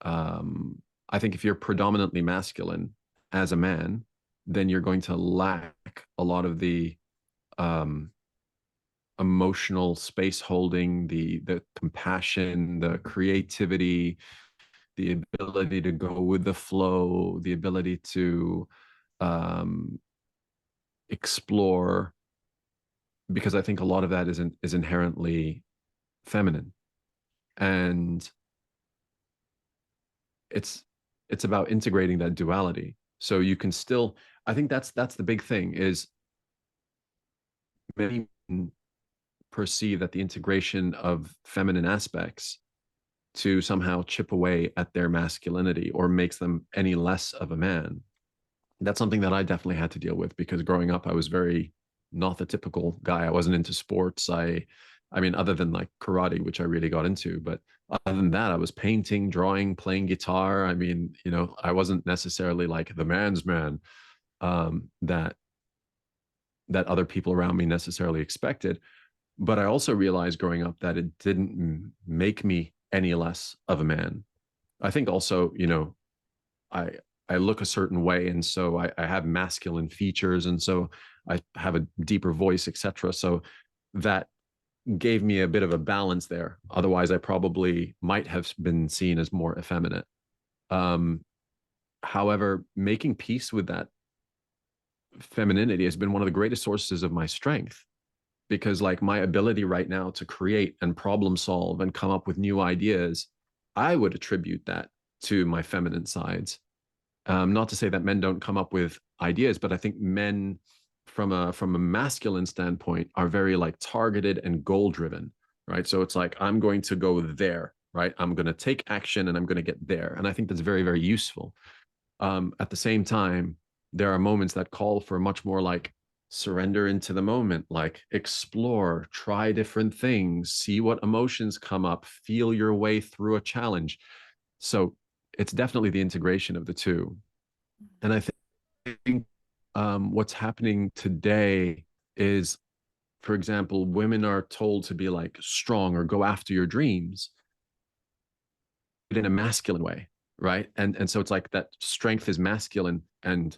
um, I think if you're predominantly masculine as a man, then you're going to lack a lot of the um, emotional space holding, the compassion, the creativity, the ability to go with the flow, the ability to um, explore, because I think a lot of that is inherently feminine, and it's it's about integrating that duality. So you can still, I think that's the big thing is many perceive that the integration of feminine aspects to somehow chip away at their masculinity or makes them any less of a man. That's something that I definitely had to deal with because growing up, I was very not the typical guy. I wasn't into sports. I mean, other than like karate, which I really got into, but other than that, I was painting, drawing, playing guitar. I mean, I wasn't necessarily like the man's man that other people around me necessarily expected. But I also realized growing up that it didn't make me any less of a man. I think also, I I look a certain way, and so I have masculine features, and so I have a deeper voice, etc. So that gave me a bit of a balance there. Otherwise, I probably might have been seen as more effeminate. Um, However, making peace with that femininity has been one of the greatest sources of my strength because like my ability right now to create and problem solve and come up with new ideas, I would attribute that to my feminine sides. Not to say that men don't come up with ideas, but I think men from a masculine standpoint are very like targeted and goal driven, right? So it's like, I'm going to go there, right? I'm going to take action and I'm going to get there. And I think that's very, very useful. At the same time, there are moments that call for much more like surrender into the moment, like explore, try different things, see what emotions come up, feel your way through a challenge. So it's definitely the integration of the two. And I think what's happening today is, for example, women are told to be like strong or go after your dreams, but in a masculine way, right? And so it's like that strength is masculine, and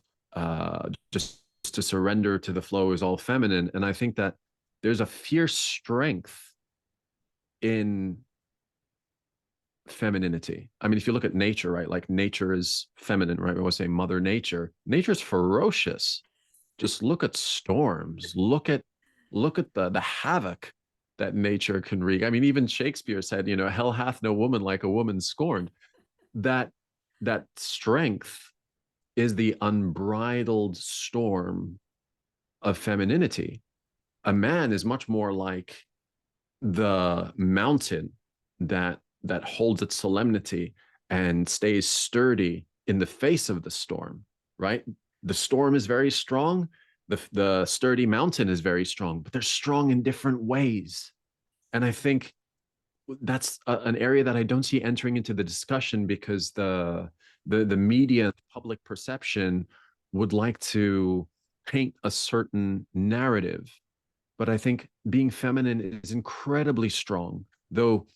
just to surrender to the flow is all feminine. And I think that there's a fierce strength in femininity. I mean, if you look at nature, right? Like nature is feminine, right? We always say Mother Nature. Nature's ferocious. Just look at storms. Look at the havoc that nature can wreak. I mean, even Shakespeare said, hell hath no woman like a woman scorned. That that strength is the unbridled storm of femininity. A man is much more like the mountain that holds its solemnity and stays sturdy in the face of the storm, right? The storm is very strong. The sturdy mountain is very strong, but they're strong in different ways. And I think that's an area that I don't see entering into the discussion, because the media, public perception would like to paint a certain narrative. But I think being feminine is incredibly strong, though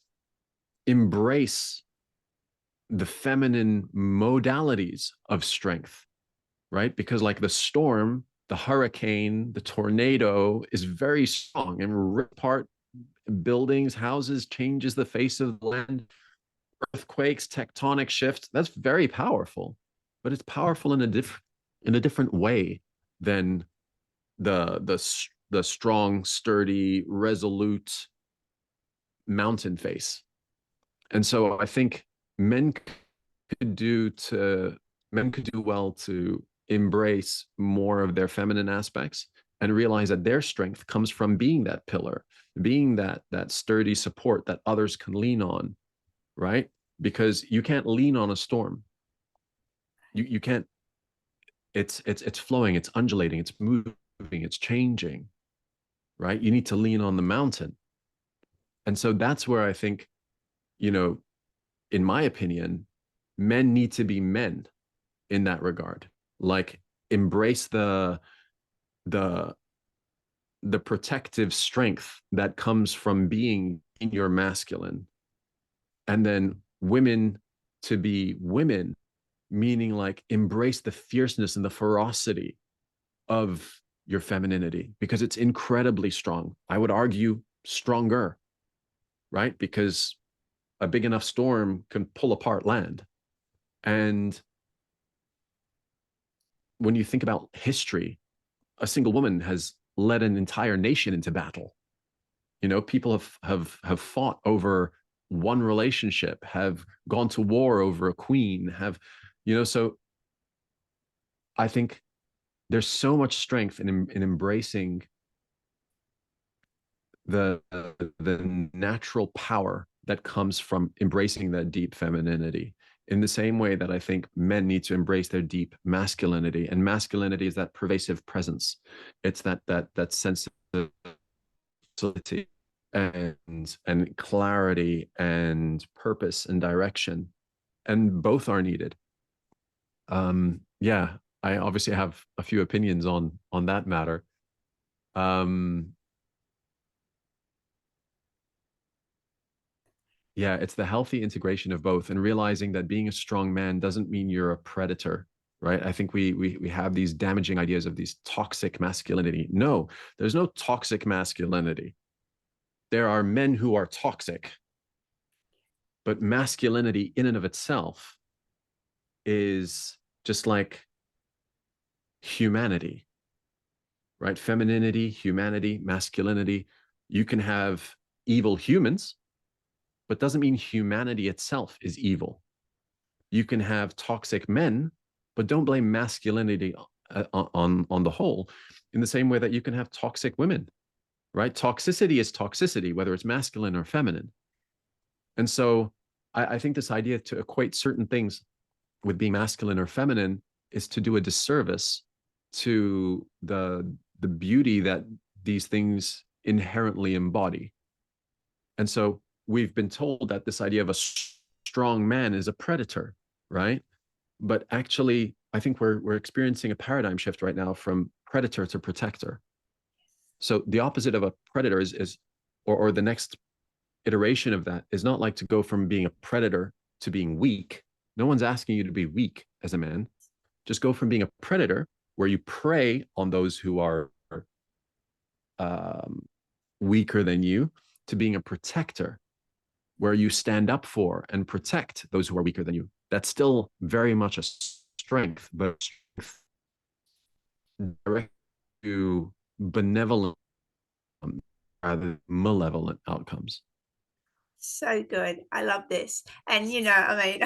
embrace the feminine modalities of strength, right? Because like the storm, the hurricane, the tornado is very strong and rip apart buildings, houses, changes the face of the land, earthquakes, tectonic shifts. That's very powerful, but it's powerful in a different way than the strong, sturdy, resolute mountain face. And so I think men could do to men could do well to embrace more of their feminine aspects and realize that their strength comes from being that pillar, being that sturdy support that others can lean on, right? Because you can't lean on a storm. You can't. It's flowing, it's undulating, it's moving, it's changing, right? You need to lean on the mountain. And so that's where I think, you know, in my opinion, men need to be men in that regard. Like embrace the the protective strength that comes from being in your masculine. And then women to be women, meaning like embrace the fierceness and the ferocity of your femininity, because it's incredibly strong. I would argue stronger, right? Because a big enough storm can pull apart land. And when you think about history, a single woman has led an entire nation into battle. People have fought over one relationship, have gone to war over a queen, so I think there's so much strength in embracing the the natural power that comes from embracing that deep femininity, in the same way that I think men need to embrace their deep masculinity. And masculinity is that pervasive presence. It's that sense of solidity and clarity and purpose and direction. And both are needed. Yeah, I obviously have a few opinions on that matter. Yeah, it's the healthy integration of both, and realizing that being a strong man doesn't mean you're a predator, right? I think we have these damaging ideas of these toxic masculinity. No, there's no toxic masculinity. There are men who are toxic, but masculinity in and of itself is just like humanity, right? Femininity, humanity, masculinity. You can have evil humans, but doesn't mean humanity itself is evil. You can have toxic men, but don't blame masculinity on the whole. In the same way that you can have toxic women, right? Toxicity is toxicity, whether it's masculine or feminine. And so I think this idea to equate certain things with being masculine or feminine is to do a disservice to the beauty that these things inherently embody. And so we've been told that this idea of a strong man is a predator, right? But actually, I think we're experiencing a paradigm shift right now from predator to protector. So the opposite of a predator is or the next iteration of that is not like to go from being a predator to being weak. No one's asking you to be weak as a man. Just go from being a predator, where you prey on those who are um, weaker than you, to being a protector, where you stand up for and protect those who are weaker than you. That's still very much a strength, but direct to benevolent rather than malevolent outcomes. So good. I love this. And, I mean,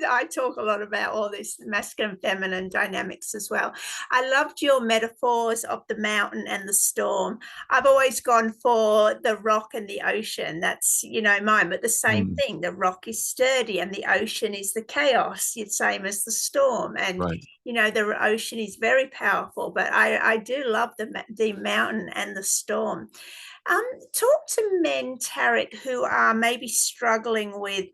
I talk a lot about all this masculine, feminine dynamics as well. I loved your metaphors of the mountain and the storm. I've always gone for the rock and the ocean. That's, mine, but the same thing. The rock is sturdy and the ocean is the chaos, the same as the storm. And, Right. the ocean is very powerful, but I do love the mountain and the storm. Talk to men, Tariq, who are maybe struggling with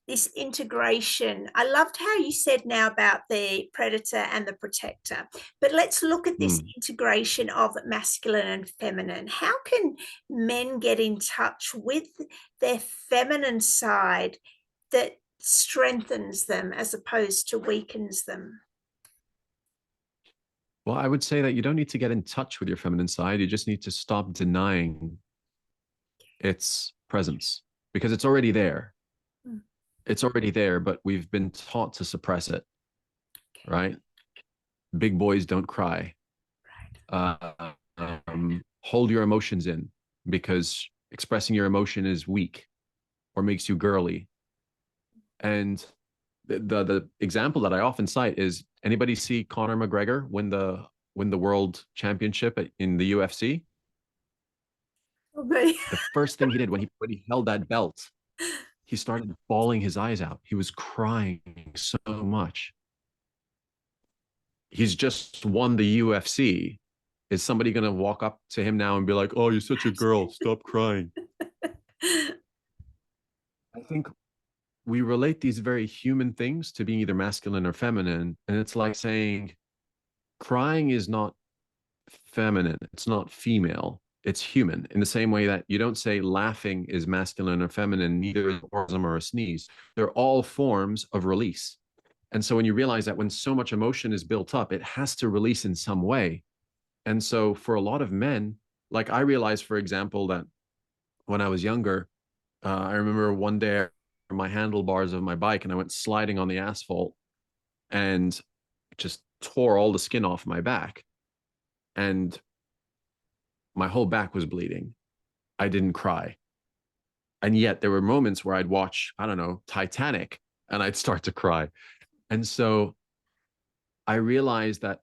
this integration. I loved how you said now about the predator and the protector, but let's look at this integration of masculine and feminine. How can men get in touch with their feminine side that strengthens them as opposed to weakens them? Well, I would say that you don't need to get in touch with your feminine side. You just need to stop denying its presence, because it's already there. Mm. It's already there, but we've been taught to suppress it, right? Big boys don't cry. Uh, hold your emotions in, because expressing your emotion is weak or makes you girly. And the example that I often cite is, anybody see Conor McGregor win the world championship in the UFC? Okay. The first thing he did when he held that belt, he started bawling his eyes out. He was crying so much. He's just won the UFC. Is somebody going to walk up to him now and be like, "Oh, you're such a girl. Stop crying"? I think we relate these very human things to being either masculine or feminine. And it's like saying crying is not feminine, it's not female, it's human. In the same way that you don't say laughing is masculine or feminine, neither is orgasm or a sneeze. They're all forms of release. And so when you realize that when so much emotion is built up, it has to release in some way. And so for a lot of men, like I realized, for example, that when I was younger, I remember one day my handlebars of my bike and I went sliding on the asphalt and just tore all the skin off my back. And my whole back was bleeding. I didn't cry. And yet there were moments where I'd watch, I don't know, Titanic, and I'd start to cry. And so I realized that,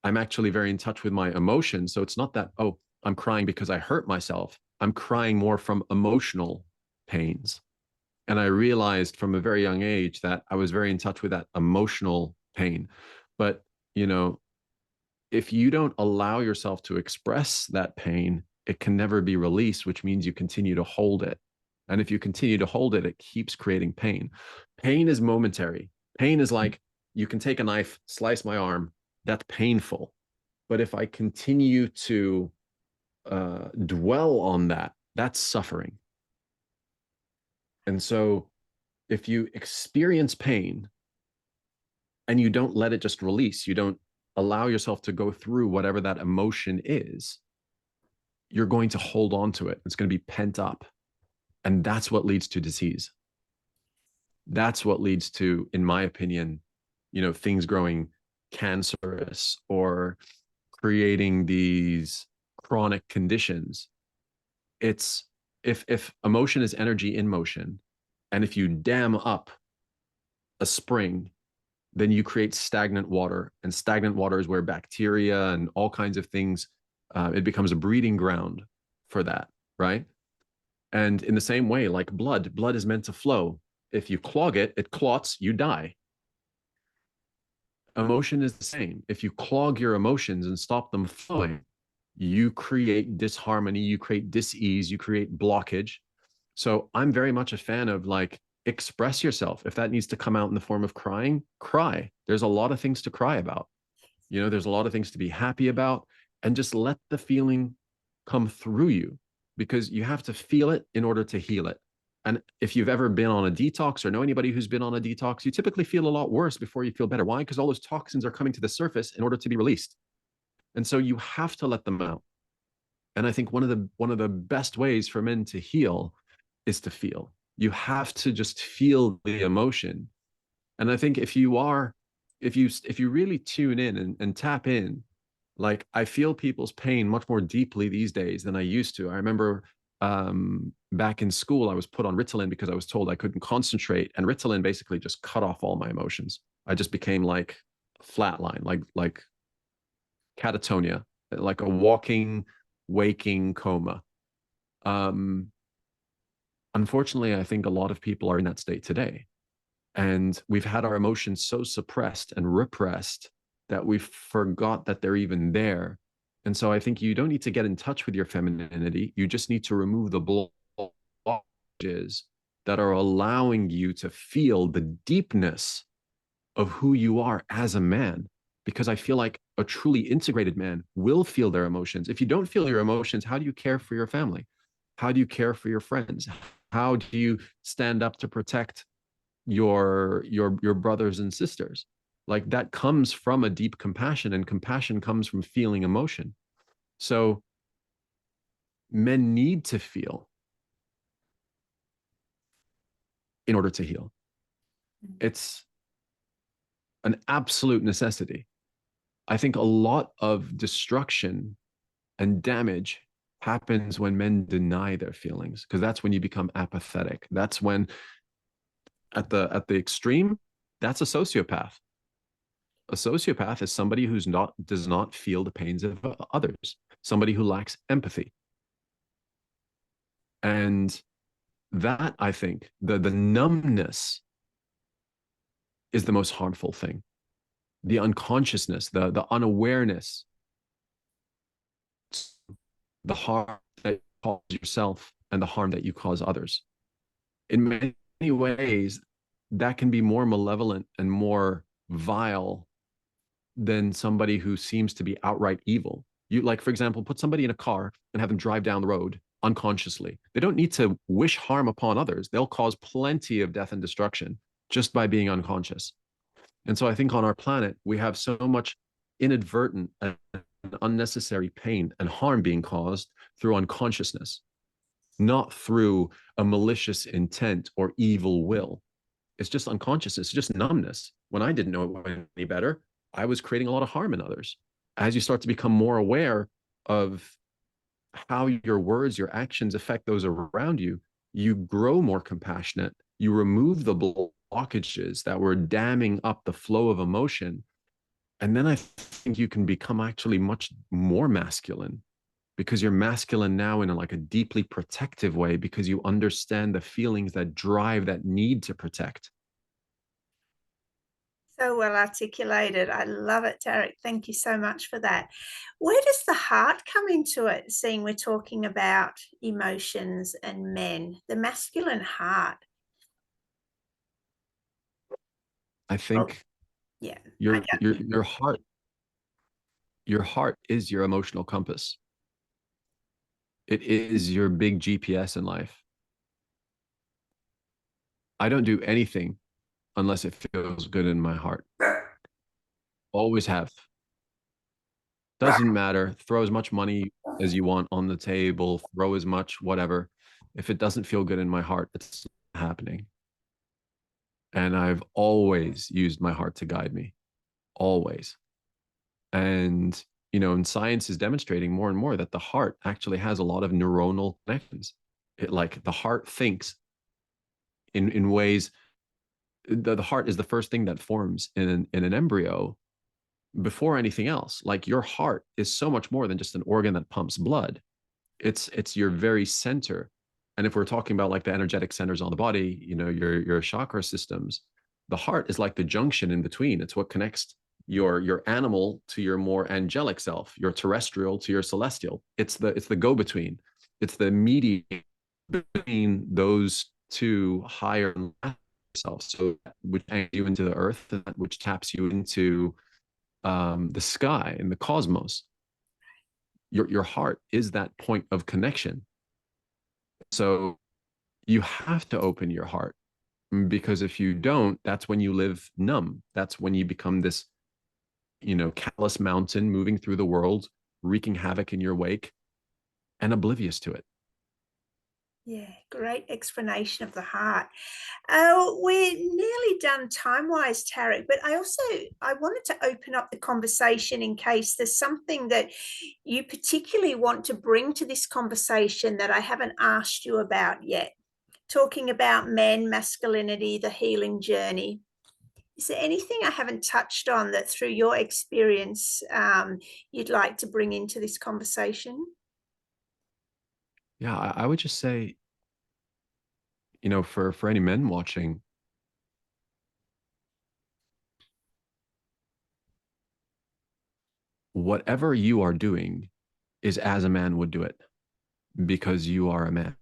I'm actually very in touch with my emotions. So it's not that, oh, I'm crying because I hurt myself. I'm crying more from emotional pains. And I realized from a very young age that I was very in touch with that emotional pain. But, you know, if you don't allow yourself to express that pain, it can never be released, which means you continue to hold it. And if you continue to hold it, it keeps creating pain. Pain is momentary. Pain is like, you can take a knife, slice my arm. That's painful. But if I continue to dwell on that, that's suffering. And so if you experience pain and you don't let it just release, you don't allow yourself to go through whatever that emotion is, you're going to hold on to it. It's going to be pent up. And that's what leads to disease. That's what leads to, in my opinion, things growing cancerous or creating these chronic conditions. It's if emotion is energy in motion, and if you dam up a spring, then you create stagnant water, and stagnant water is where bacteria and all kinds of things, it becomes a breeding ground for that, right? And in the same way, like blood is meant to flow. If you clog it, it clots, you die. Emotion is the same. If you clog your emotions and stop them flowing, you create disharmony, you create dis-ease, you create blockage. So I'm very much a fan of like, express yourself. If that needs to come out in the form of crying, cry. There's a lot of things to cry about. You know, there's a lot of things to be happy about, and just let the feeling come through you, because you have to feel it in order to heal it. And if you've ever been on a detox or know anybody who's been on a detox, you typically feel a lot worse before you feel better. Why? Because all those toxins are coming to the surface in order to be released. And so you have to let them out. And I think one of the best ways for men to heal is to feel. You have to just feel the emotion. And I think if you really tune in and tap in, like, I feel people's pain much more deeply these days than I used to. I remember back in school, I was put on Ritalin because I was told I couldn't concentrate, and Ritalin basically just cut off all my emotions. I just became like flatline, like catatonia, like a walking, waking coma. Um, Unfortunately, I think a lot of people are in that state today. And we've had our emotions so suppressed and repressed that we forgot that they're even there. And so I think you don't need to get in touch with your femininity. You just need to remove the blockages that are allowing you to feel the deepness of who you are as a man. Because I feel like a truly integrated man will feel their emotions. If you don't feel your emotions, how do you care for your family? How do you care for your friends? How do you stand up to protect your brothers and sisters? Like, that comes from a deep compassion, and compassion comes from feeling emotion. So men need to feel in order to heal. It's an absolute necessity. I think a lot of destruction and damage happens when men deny their feelings, because that's when you become apathetic. That's when, at the extreme, that's a sociopath. A sociopath is somebody who's not does not feel the pains of others, somebody who lacks empathy. And that, I think, the numbness is the most harmful thing. The unconsciousness, the unawareness, the harm that you cause yourself and the harm that you cause others. In many ways, that can be more malevolent and more vile than somebody who seems to be outright evil. You, like, for example, put somebody in a car and have them drive down the road unconsciously. They don't need to wish harm upon others. They'll cause plenty of death and destruction just by being unconscious. And so I think on our planet, we have so much inadvertent and unnecessary pain and harm being caused through unconsciousness, not through a malicious intent or evil will. It's just unconsciousness, it's just numbness. When I didn't know any better, I was creating a lot of harm in others. As you start to become more aware of how your words, your actions affect those around you, you grow more compassionate. You remove the blockages that were damming up the flow of emotion. And then I think you can become actually much more masculine, because you're masculine now in like a deeply protective way, because you understand the feelings that drive that need to protect. So well articulated. I love it, Tariq. Thank you so much for that. Where does the heart come into it, seeing we're talking about emotions and men, the masculine heart? I Oh, think yeah. your heart is your emotional compass. It is your big GPS in life. I don't do anything unless it feels good in my heart. Always have. Doesn't matter. Throw as much money as you want on the table, throw as much, whatever. If it doesn't feel good in my heart, it's not happening. And I've always used my heart to guide me, always. And, and science is demonstrating more and more that the heart actually has a lot of neuronal connections. Like, the heart thinks in ways the heart is the first thing that forms in an embryo before anything else. Like your heart is so much more than just an organ that pumps blood. It's your very center. And if we're talking about like the energetic centers on the body, your chakra systems, the heart is like the junction in between. It's what connects your animal to your more angelic self, your terrestrial to your celestial. It's the go between. It's the medium between those two higher selves. So which takes you into the earth, and which taps you into the sky and the cosmos. Your heart is that point of connection. So you have to open your heart, because if you don't, that's when you live numb. That's when you become this, callous mountain moving through the world, wreaking havoc in your wake and oblivious to it. Yeah, great explanation of the heart. We're nearly done time-wise, Tariq, but I wanted to open up the conversation in case there's something that you particularly want to bring to this conversation that I haven't asked you about yet. Talking about men, masculinity, the healing journey. Is there anything I haven't touched on that through your experience you'd like to bring into this conversation? Yeah, I would just say, for any men watching, whatever you are doing is as a man would do it, because you are a man.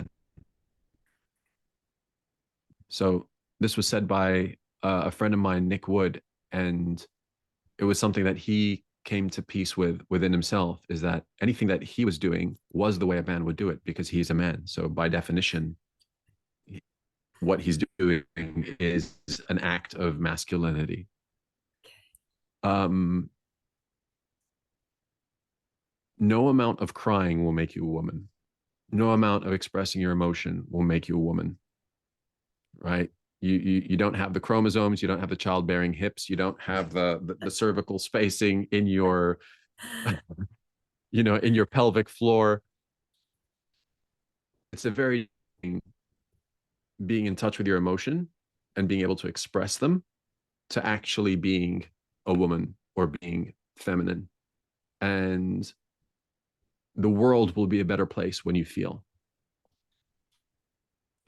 So this was said by a friend of mine, Nick Wood, and it was something that he came to peace with within himself, is that anything that he was doing was the way a man would do it, because he's a man. So by definition, what he's doing is an act of masculinity. Um, no amount of crying will make you a woman. No amount of expressing your emotion will make you a woman, right? You don't have the chromosomes, you don't have the childbearing hips, you don't have the cervical spacing in your in your pelvic floor. It's a very being in touch with your emotion and being able to express them, to actually being a woman or being feminine. And the world will be a better place when you feel.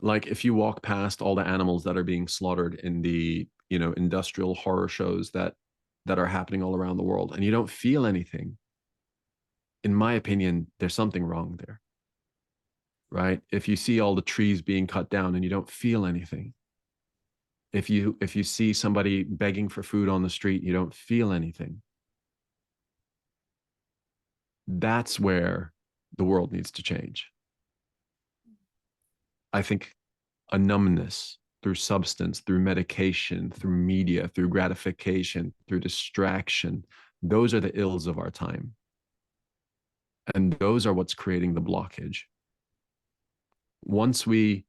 Like if you walk past all the animals that are being slaughtered in the industrial horror shows that are happening all around the world, and you don't feel anything, in my opinion, there's something wrong there, right? If you see all the trees being cut down and you don't feel anything, if you see somebody begging for food on the street, you don't feel anything, that's where the world needs to change. I think a numbness through substance, through medication, through media, through gratification, through distraction, those are the ills of our time. And those are what's creating the blockage. Once we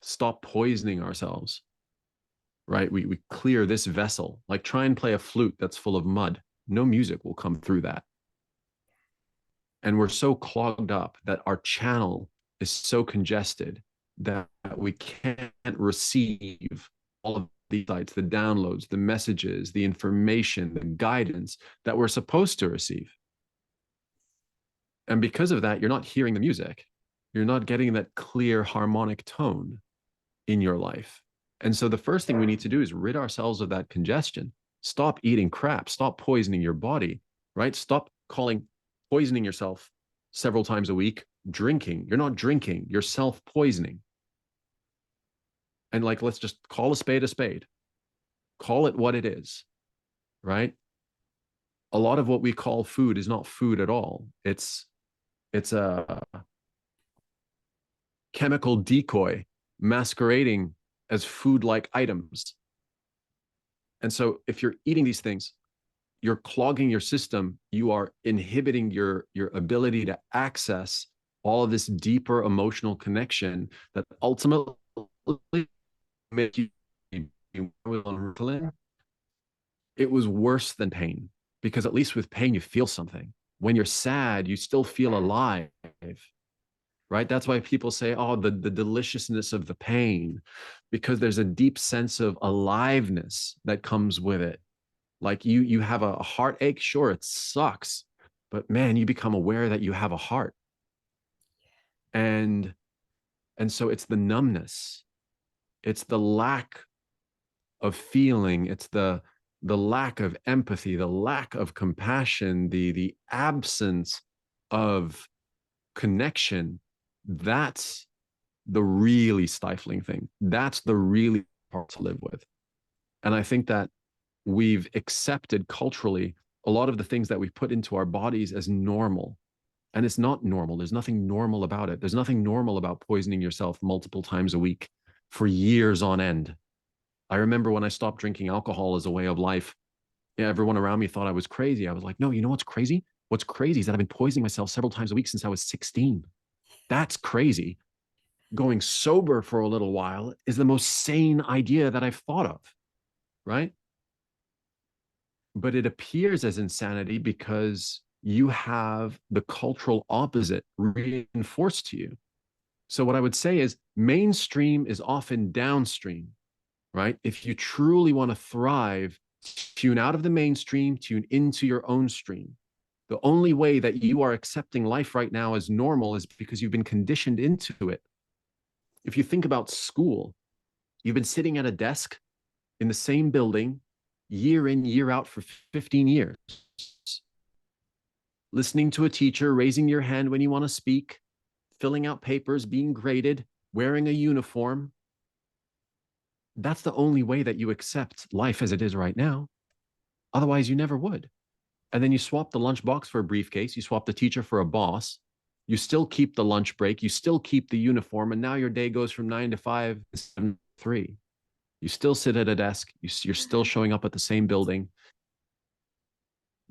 stop poisoning ourselves, right, we clear this vessel. Like try and play a flute that's full of mud. No music will come through that. And we're so clogged up that our channel is so congested that we can't receive all of the insights, the downloads, the messages, the information, the guidance that we're supposed to receive. And because of that, you're not hearing the music. You're not getting that clear harmonic tone in your life. And so the first thing we need to do is rid ourselves of that congestion. Stop eating crap. Stop poisoning your body, right? Stop poisoning yourself several times a week drinking. You're not drinking, you're self-poisoning. And like, let's just call a spade a spade. Call it what it is, right? A lot of what we call food is not food at all. It's a chemical decoy masquerading as food-like items. And so if you're eating these things, you're clogging your system. You are inhibiting your ability to access all of this deeper emotional connection that ultimately make you. It was worse than pain, because at least with pain you feel something. When you're sad, you still feel alive. right? That's why people say, oh, the deliciousness of the pain, because there's a deep sense of aliveness that comes with it. Like you have a heartache, sure, it sucks, but man, you become aware that you have a heart. And so it's the numbness, it's the lack of feeling, it's the lack of empathy, the lack of compassion, the absence of connection. That's the really stifling thing. That's the really hard to live with. And I think that we've accepted culturally a lot of the things that we put into our bodies as normal. And it's not normal. There's nothing normal about it. There's nothing normal about poisoning yourself multiple times a week for years on end. I remember when I stopped drinking alcohol as a way of life, yeah, everyone around me thought I was crazy. I was like, no, you know what's crazy? What's crazy is that I've been poisoning myself several times a week since I was 16. That's crazy. Going sober for a little while is the most sane idea that I've thought of, right? But it appears as insanity because you have the cultural opposite reinforced to you. So, what I would say is mainstream is often downstream, right? If you truly want to thrive, tune out of the mainstream, tune into your own stream. The only way that you are accepting life right now as normal is because you've been conditioned into it. If you think about school, you've been sitting at a desk in the same building year in, year out for 15 years, listening to a teacher, raising your hand when you want to speak, filling out papers, being graded, wearing a uniform. That's the only way that you accept life as it is right now. Otherwise, you never would. And then you swap the lunchbox for a briefcase, you swap the teacher for a boss, you still keep the lunch break, you still keep the uniform, and now your day goes from 9 to 5 to 7 to 3. You still sit at a desk, you're still showing up at the same building.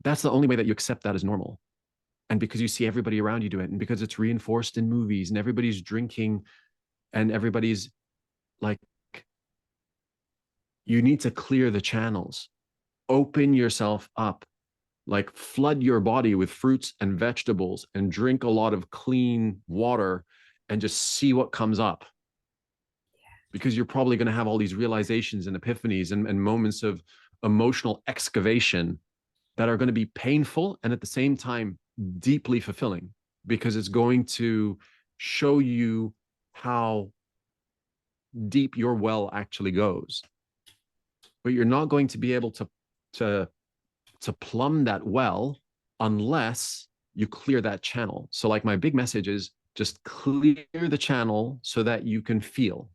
That's the only way that you accept that as normal. And because you see everybody around you do it, and because it's reinforced in movies, and everybody's drinking, and everybody's like, you need to clear the channels, open yourself up, like flood your body with fruits and vegetables and drink a lot of clean water and just see what comes up. Because you're probably going to have all these realizations and epiphanies and moments of emotional excavation that are going to be painful and at the same time deeply fulfilling, because it's going to show you how deep your well actually goes. But you're not going to be able to plumb that well unless you clear that channel. So like my big message is just clear the channel so that you can feel.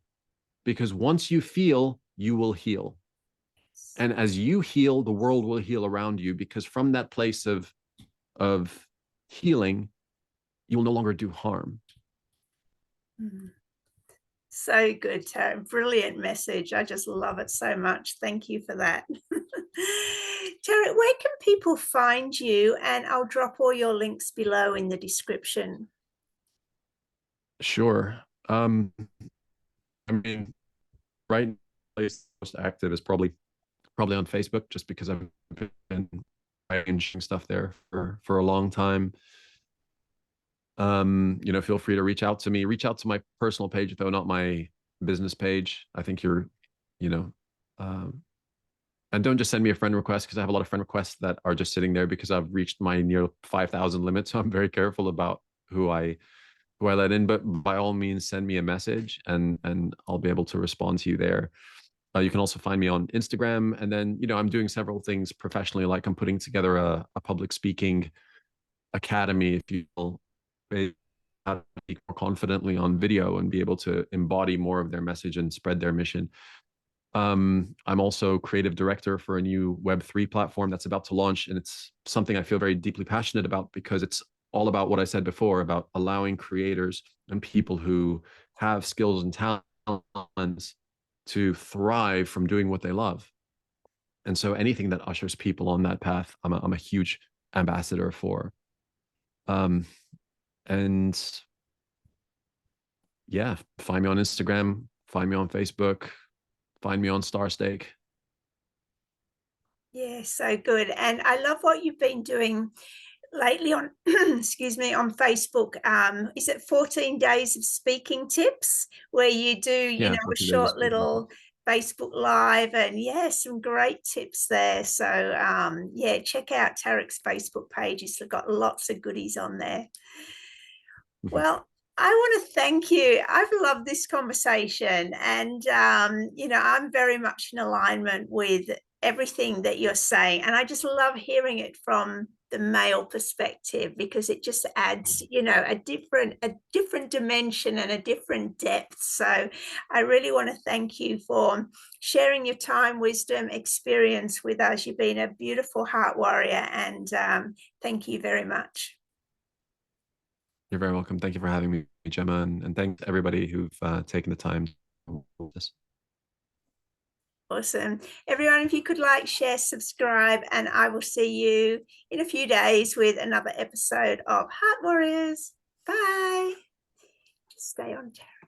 Because once you feel, you will heal. And as you heal, the world will heal around you, because from that place of healing, you will no longer do harm. So good, Tara. Brilliant message. I just love it so much. Thank you for that. Tara, where can people find you? And I'll drop all your links below in the description. Sure. I mean, right now, place most active is probably on Facebook, just because I've been arranging stuff there for a long time. Feel free to reach out to me. Reach out to my personal page, though, not my business page. I think you're, you know, and don't just send me a friend request, because I have a lot of friend requests that are just sitting there because I've reached my near 5,000 limit. So I'm very careful about who I let in. But by all means, send me a message and I'll be able to respond to you there. You can also find me on Instagram. And then, I'm doing several things professionally, like I'm putting together a public speaking academy, if you will, how to speak more confidently on video and be able to embody more of their message and spread their mission. I'm also creative director for a new Web3 platform that's about to launch. And it's something I feel very deeply passionate about, because it's all about what I said before about allowing creators and people who have skills and talents to thrive from doing what they love. And so anything that ushers people on that path, I'm a huge ambassador for. And yeah, find me on Instagram, find me on Facebook, find me on Starstake. Yeah, so good. And I love what you've been doing lately on excuse me, on Facebook. Is it 14 days of speaking tips, where you do, Yeah, a 14 days of short speaking. little Facebook live, and some great tips there. So yeah, check out Tariq's Facebook page. He's got lots of goodies on there. Mhm. Well, I want to thank you. I've loved this conversation, and I'm very much in alignment with everything that you're saying, and I just love hearing it from the male perspective, because it just adds, a different dimension and a different depth. So I really want to thank you for sharing your time, wisdom, experience with us. You've been a beautiful heart warrior, and thank you very much. You're very welcome. Thank you for having me, Gemma, and thanks to everybody who've taken the time to do this. Awesome. Everyone, if you could like, share, subscribe, and I will see you in a few days with another episode of Heart Warriors. Bye. Just stay on, Jared.